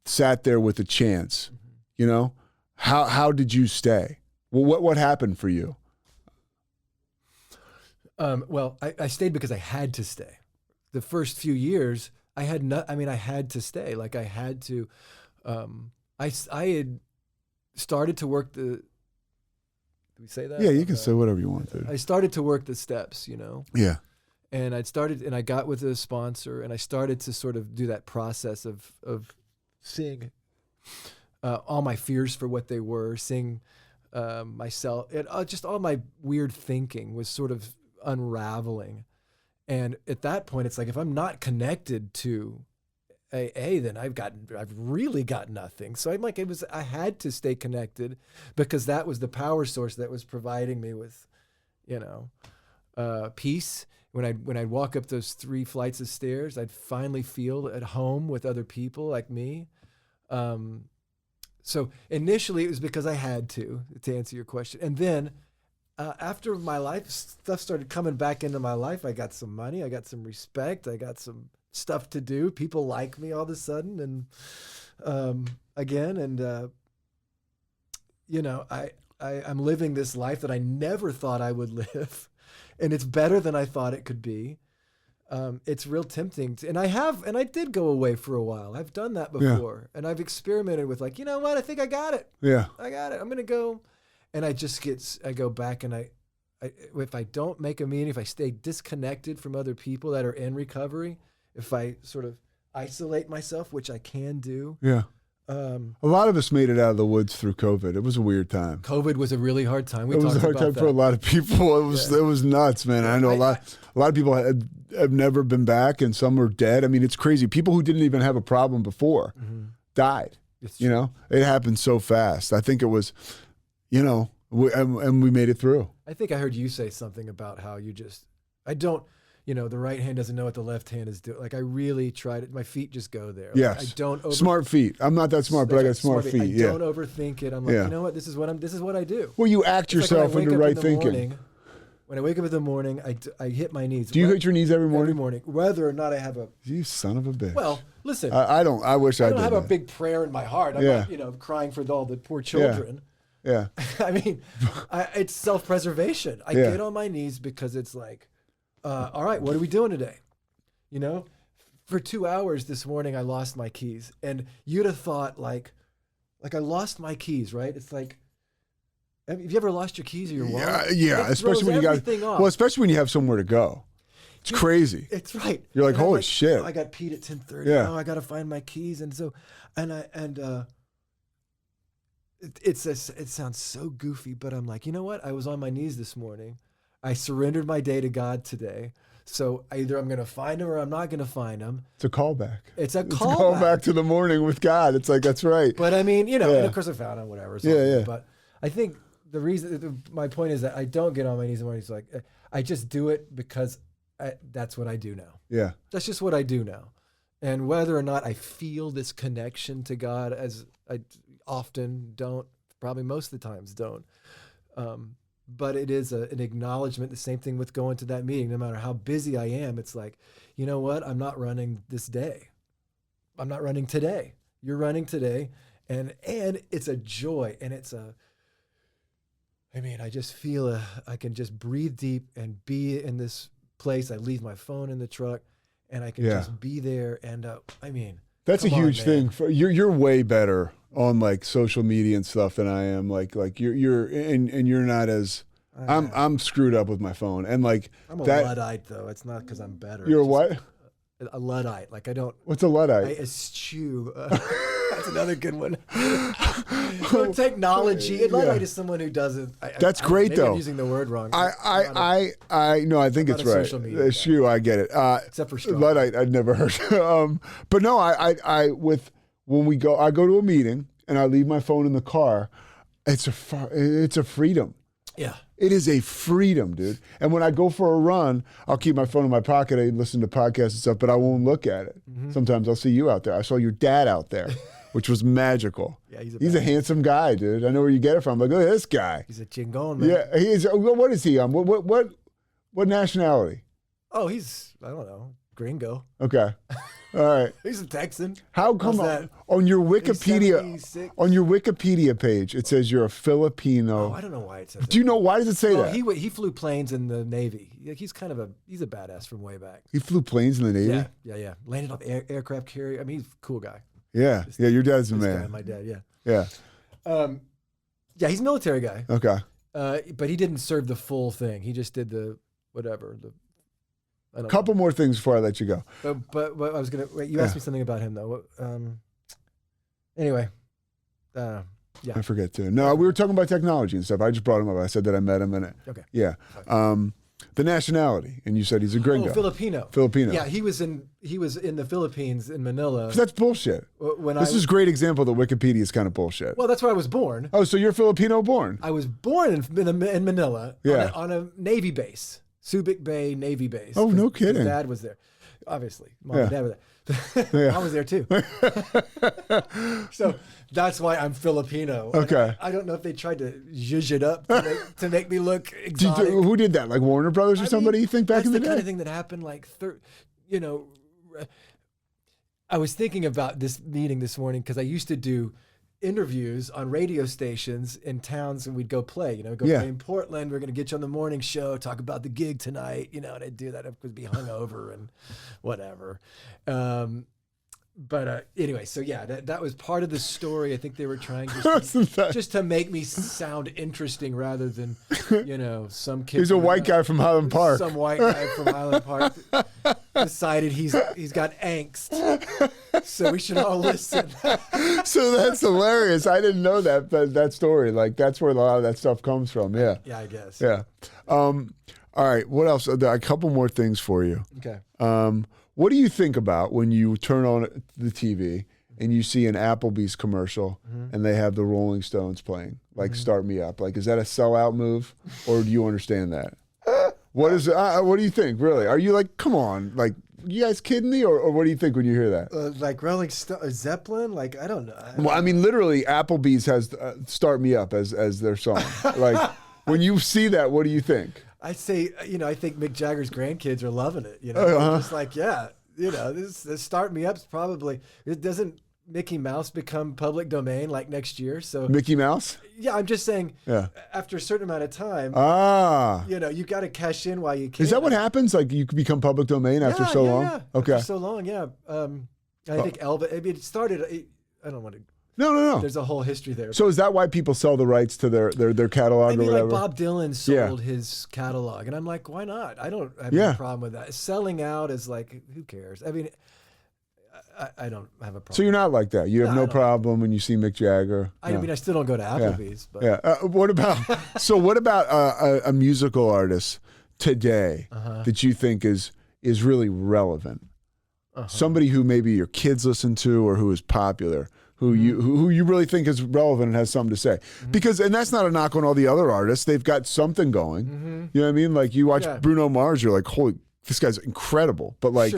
sat there with a chance. You know, how did you stay? Well, what happened for you? Well, I stayed because I had to stay. The first few years, I had to stay. Like I had to. I had started to work the. Do we say that? Yeah, you can say whatever you want to. I started to work the steps, you know. Yeah. And I got with a sponsor, and I started to sort of do that process of seeing all my fears for what they were, seeing myself, and just all my weird thinking was sort of unraveling. And at that point, it's like, if I'm not connected to AA, then I've really got nothing. So I'm like, I had to stay connected because that was the power source that was providing me with, you know, peace. When I'd walk up those 3 flights of stairs, I'd finally feel at home with other people like me. So initially it was because I had to answer your question. And then after my life stuff started coming back into my life, I got some money, I got some respect, I got some stuff to do. People like me all of a sudden. And again, and you know, I'm living this life that I never thought I would live. And it's better than I thought it could be. It's real tempting. And I did go away for a while. I've done that before. And I've experimented with like, you know what? I think I got it. Yeah. I got it. I'm going to go. And I go back and if I don't make a meeting, if I stay disconnected from other people that are in recovery, if I sort of isolate myself, which I can do. Yeah. A lot of us made it out of the woods through COVID. It was a weird time. COVID was a really hard time. It was a hard time for a lot of people. It was nuts, man. I know a lot of people have never been back, and some are dead. I mean, it's crazy. People who didn't even have a problem before died. You know, it happened so fast. I think it was, you know, and we made it through. I think I heard you say something about how you know, the right hand doesn't know what the left hand is doing. Like I really tried it. My feet just go there. Yes. Like, I don't smart feet. I'm not that smart, but I got smart feet. I don't overthink it. I'm like, you know what? This is what I do. Well, you act yourself into right thinking. When I wake up in the morning, I hit my knees. Do you hit your knees every morning? Every morning, whether or not I have a. You son of a bitch. Well, listen. I don't. I wish I did. I don't have a big prayer in my heart. I'm not, you know, crying for all the poor children. Yeah. I mean, it's self-preservation. I get on my knees because it's like, all right, what are we doing today? You know, for 2 hours this morning, I lost my keys, and you'd have thought like I lost my keys, right? It's like, have you ever lost your keys or your wallet? Yeah, especially when you got, well, especially when you have somewhere to go. It's crazy. It's right. You're like, holy shit. Oh, I got peed at 10:30. Yeah. Oh, I got to find my keys. And so, it sounds so goofy, but I'm like, you know what? I was on my knees this morning. I surrendered my day to God today. So either I'm going to find him or I'm not going to find him. It's a callback. It's a callback to the morning with God. It's like, that's right. But I mean, you know, and of course I found him, whatever. Yeah. But I think the reason, my point is that I don't get on my knees in the morning. It's like, I just do it because that's what I do now. Yeah. That's just what I do now. And whether or not I feel this connection to God, as I often don't, probably most of the times don't. But it is an acknowledgement, the same thing with going to that meeting. No matter how busy I am, it's like, you know what? I'm not running this day. I'm not running today. You're running today. And it's a joy. And I just feel I can just breathe deep and be in this place. I leave my phone in the truck and I can just be there. And that's a huge thing. You're way better on like social media and stuff than I am. Like you're not as I'm screwed up with my phone and like I'm a Luddite though. It's not because I'm better. You're what? A Luddite. Like I don't. What's a Luddite? I eschew. That's another good one. Technology. Luddite is someone who doesn't. That's great though. I'm using the word wrong. I think it's right. Eschew. I get it. Except for strong. Luddite, I'd never heard. But no, I go to a meeting and I leave my phone in the car. It's a freedom. Yeah. It is a freedom, dude. And when I go for a run, I'll keep my phone in my pocket. I listen to podcasts and stuff, but I won't look at it. Sometimes I'll see you out there. I saw your dad out there, which was magical. Yeah, he's a handsome guy, dude. I know where you get it from. Like, look at this guy. He's a chingon, man. Yeah, he is. What is he? What nationality? Oh, he's, I don't know, gringo. Okay. All right. He's a Texan. How come on your Wikipedia page it says you're a Filipino? Oh, I don't know why it says that. Do you know why does it say that? He flew planes in the Navy. He's a badass from way back. He flew planes in the Navy? Yeah. Landed off aircraft carrier. I mean, he's a cool guy. Yeah. Your dad's a man. Guy, my dad, yeah. Yeah. Yeah, he's a military guy. Okay. But he didn't serve the full thing. He just did the whatever. Couple more things before I let you go. But I was gonna wait. You asked me something about him though. Anyway, yeah. I forget to. No, we were talking about technology and stuff. I just brought him up. I said that I met him in it. Okay. Yeah. The nationality, and you said he's a gringo. Oh, Filipino. Yeah, he was in the Philippines in Manila. That's bullshit. This is a great example that Wikipedia is kind of bullshit. Well, that's where I was born. Oh, so you're Filipino born? I was born in Manila. Yeah. On a Navy base. Subic Bay Navy base. Oh, no kidding. His dad was there. Obviously. Mom and dad were there. I was there too. So that's why I'm Filipino. Okay. I don't know if they tried to zhuzh it up to make me look exotic. Who did that? Like Warner Brothers or somebody, you think, back in the day? That's the kind of thing that happened I was thinking about this meeting this morning because I used to do interviews on radio stations in towns and we'd go play, play in Portland. We're going to get you on the morning show, talk about the gig tonight, and I'd do that. I would be hungover and whatever. But anyway, so yeah, that was part of the story. I think they were trying just to make me sound interesting rather than, some kid. He's a white guy from Highland Park. Some white guy from Highland Park decided he's got angst. So we should all listen. So that's hilarious. I didn't know that story. Like that's where a lot of that stuff comes from. Yeah. Yeah, I guess. Yeah. All right. What else? A couple more things for you. Okay. What do you think about when you turn on the TV and you see an Applebee's commercial and they have the Rolling Stones playing, like "Start Me Up"? Like, is that a sellout move, or do you understand that? What do you think? Really? Are you like, come on, like, you guys kidding me, or what do you think when you hear that? Like Rolling Zeppelin? Like, I don't know. Well, I mean, literally, Applebee's has "Start Me Up" as their song. Like, when you see that, what do you think? I'd say, I think Mick Jagger's grandkids are loving it. Just like, yeah, this "Start Me Up's probably. It doesn't Mickey Mouse become public domain like next year? So Mickey Mouse? Yeah, I'm just saying. Yeah. After a certain amount of time. You got to cash in while you can. Is that what happens? Like you become public domain after so long? Yeah. Okay. After so long, yeah. I think Elvis. I mean, it started. I don't want to. No. There's a whole history there. So is that why people sell the rights to their catalog or whatever? Like Bob Dylan sold his catalog, and I'm like, why not? I don't have any problem with that. Selling out is like, who cares? I mean, I don't have a problem. So you're not like that. You have no problem when you see Mick Jagger. I mean, I still don't go to Applebee's. Yeah. But. What about a musical artist today that you think is really relevant? Somebody who maybe your kids listen to or who is popular. Who you really think is relevant and has something to say. And that's not a knock on all the other artists. They've got something going. You know what I mean? Like you watch Bruno Mars, you're like, holy, this guy's incredible. But like,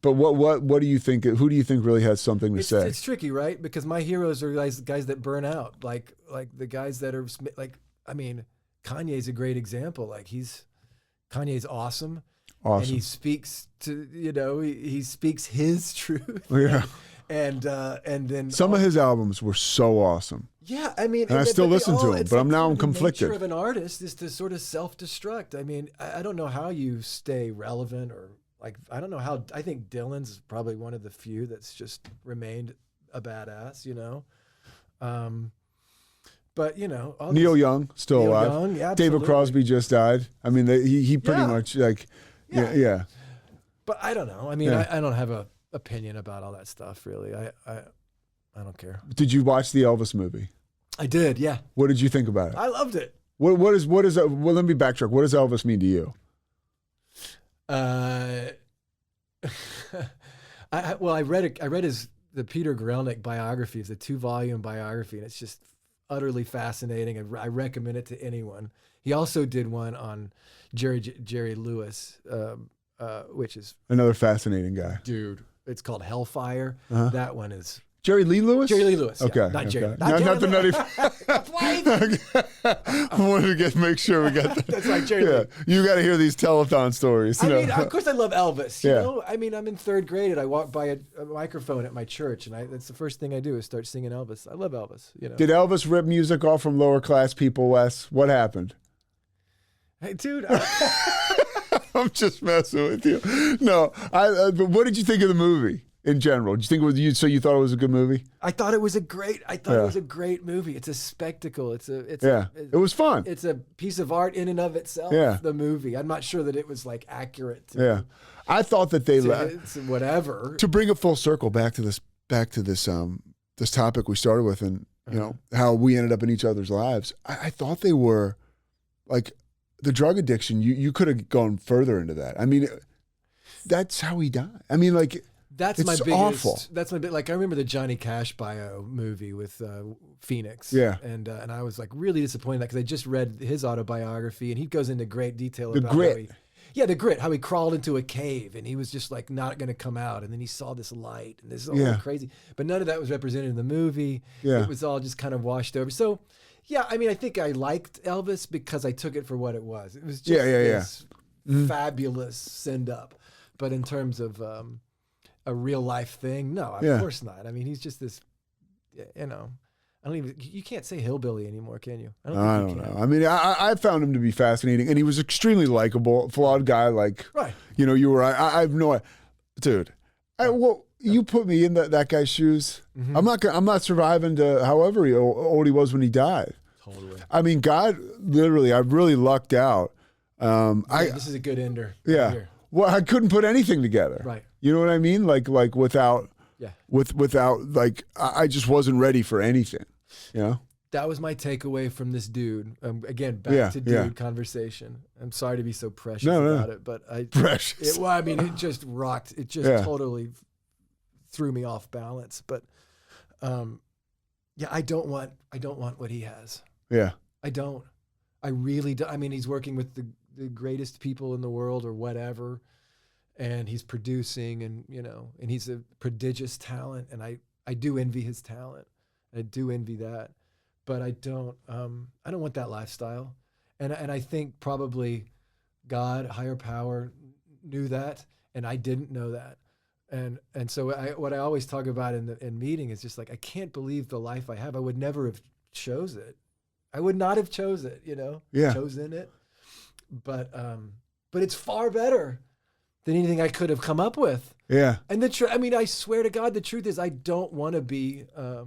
but what do you think? Who do you think really has something to say? It's tricky, right? Because my heroes are guys that burn out. Like the guys that are like, I mean, Kanye's a great example. Like Kanye's awesome. And he speaks to, he speaks his truth. Yeah. And then some of his albums were so awesome. Yeah, I mean, and I still listen to him, but I'm conflicted. The nature of an artist is to sort of self-destruct. I mean, I don't know how you stay relevant, or like, I don't know how. I think Dylan's probably one of the few that's just remained a badass, But Neil Young still Neil alive. Young, yeah, David Crosby just died. I mean, he pretty much like yeah. But I don't know. I mean, I don't have a opinion about all that stuff, really. I don't care. Did you watch the Elvis movie? I did, yeah. What did you think about it? I loved it. What is well, let me backtrack. What does Elvis mean to you? I read the Peter Grelnick biography. It's a 2-volume biography, and it's just utterly fascinating. I recommend it to anyone. He also did one on Jerry Lewis, which is another fascinating guy. Dude, it's called Hellfire. That one is Jerry Lee Lewis? Jerry Lee Lewis. Okay. Yeah. Not Jerry. Not the nutty. I wanted to make sure we got that. That's right, Jerry Lee. You got to hear these telethon stories. I mean, of course I love Elvis. You Yeah. know? I mean, I'm in 3rd grade and I walk by a microphone at my church and that's the first thing I do is start singing Elvis. I love Elvis. You know. Did Elvis rip music off from lower class people, Wes? What happened? Hey, dude. I'm just messing with you. No, but what did you think of the movie in general? Did you think it was you? So you thought it was a good movie? I thought it was a great movie. It's a spectacle. It was fun. It's a piece of art in and of itself. Yeah. The movie. I'm not sure that it was like accurate. I thought that they whatever. To bring it full circle back to this this topic we started with, and you know how we ended up in each other's lives. I thought they were like the drug addiction. You could have gone further into that. I mean, that's how he died. I mean, like. That's it's my biggest. Awful. That's my bit. Like I remember the Johnny Cash bio movie with Phoenix. Yeah. And I was like really disappointed because I just read his autobiography and he goes into great detail The about grit. the grit. How he crawled into a cave and he was just like not going to come out, and then he saw this light and this is all crazy. But none of that was represented in the movie. Yeah. It was all just kind of washed over. So, yeah, I mean, I think I liked Elvis because I took it for what it was. It was just this fabulous send up. But in terms of a real life thing, no, of course not. I mean, he's just this, you know, you can't say hillbilly anymore, can you? I don't know. I mean, I found him to be fascinating, and he was extremely likable, flawed guy. Like, you know, you were. I have no, dude. You put me in that guy's shoes. Mm-hmm. I'm not surviving to however old he was when he died. Totally. I mean, God, literally, I really lucked out. This is a good ender. Yeah. Right here. Well, I couldn't put anything together. Right. You know what I mean? Like without. Yeah. Without like I just wasn't ready for anything. You know. That was my takeaway from this dude. Again, back to dude conversation. I'm sorry to be so precious about it, but precious. I mean, it just rocked. It just totally threw me off balance. But I don't want what he has. Yeah, I don't. I really do. I mean, he's working with the greatest people in the world or whatever, and he's producing, and you know, and he's a prodigious talent, and I do envy his talent. I do envy that. But I don't want that lifestyle. And I think probably God, higher power, knew that, and I didn't know that. And so what I always talk about in meeting is just like, I can't believe the life I have. I would never have chose it. I would not have chose it, you know? Chosen it. But it's far better than anything I could have come up with. Yeah. And I swear to God, the truth is I don't want to be a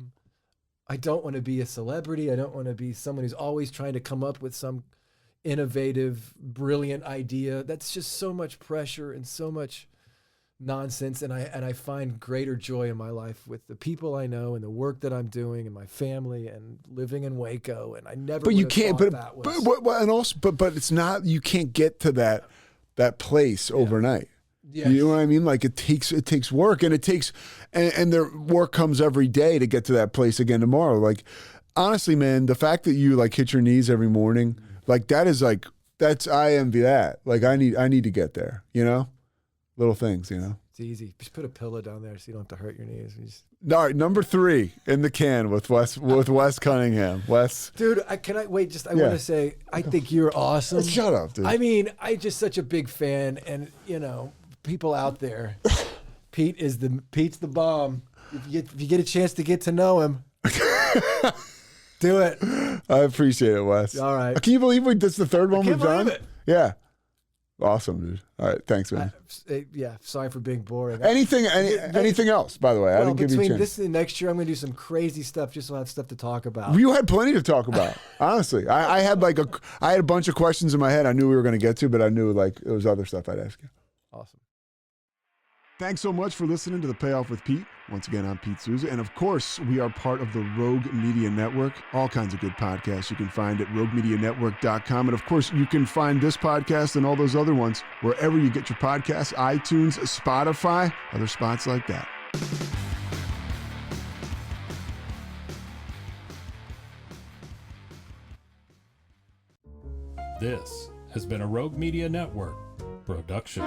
celebrity. I don't want to be someone who's always trying to come up with some innovative, brilliant idea. That's just so much pressure and so much nonsense. And I find greater joy in my life with the people I know and the work that I'm doing and my family and living in Waco. And I never. But you can't. But it's not. You can't get to that place overnight. Yes. You know what I mean? Like it takes work, and and their work comes every day to get to that place again tomorrow. Like honestly, man, the fact that you like hit your knees every morning, like I envy that. Like I need to get there, you know? Little things, you know? It's easy. Just put a pillow down there so you don't have to hurt your knees. All right, number 3 in the can with Wes Cunningham. Wes. Dude, I want to say, I think you're awesome. Shut up, dude. I mean, I'm just such a big fan, and you know, people out there, Pete's the bomb. If you get a chance to get to know him, do it. I appreciate it, Wes. All right. Can you believe that's the third one we've done? It. Yeah. Awesome, dude. All right, thanks, man. Sorry for being boring. Anything else, by the way? I didn't give you a chance. Between this and next year, I'm going to do some crazy stuff just so I have stuff to talk about. You had plenty to talk about, honestly. I had a bunch of questions in my head I knew we were going to get to, but I knew like there was other stuff I'd ask you. Awesome. Thanks so much for listening to The Payoff with Pete. Once again, I'm Pete Souza. And of course, we are part of the Rogue Media Network. All kinds of good podcasts you can find at roguemedianetwork.com. And of course, you can find this podcast and all those other ones wherever you get your podcasts, iTunes, Spotify, other spots like that. This has been a Rogue Media Network production.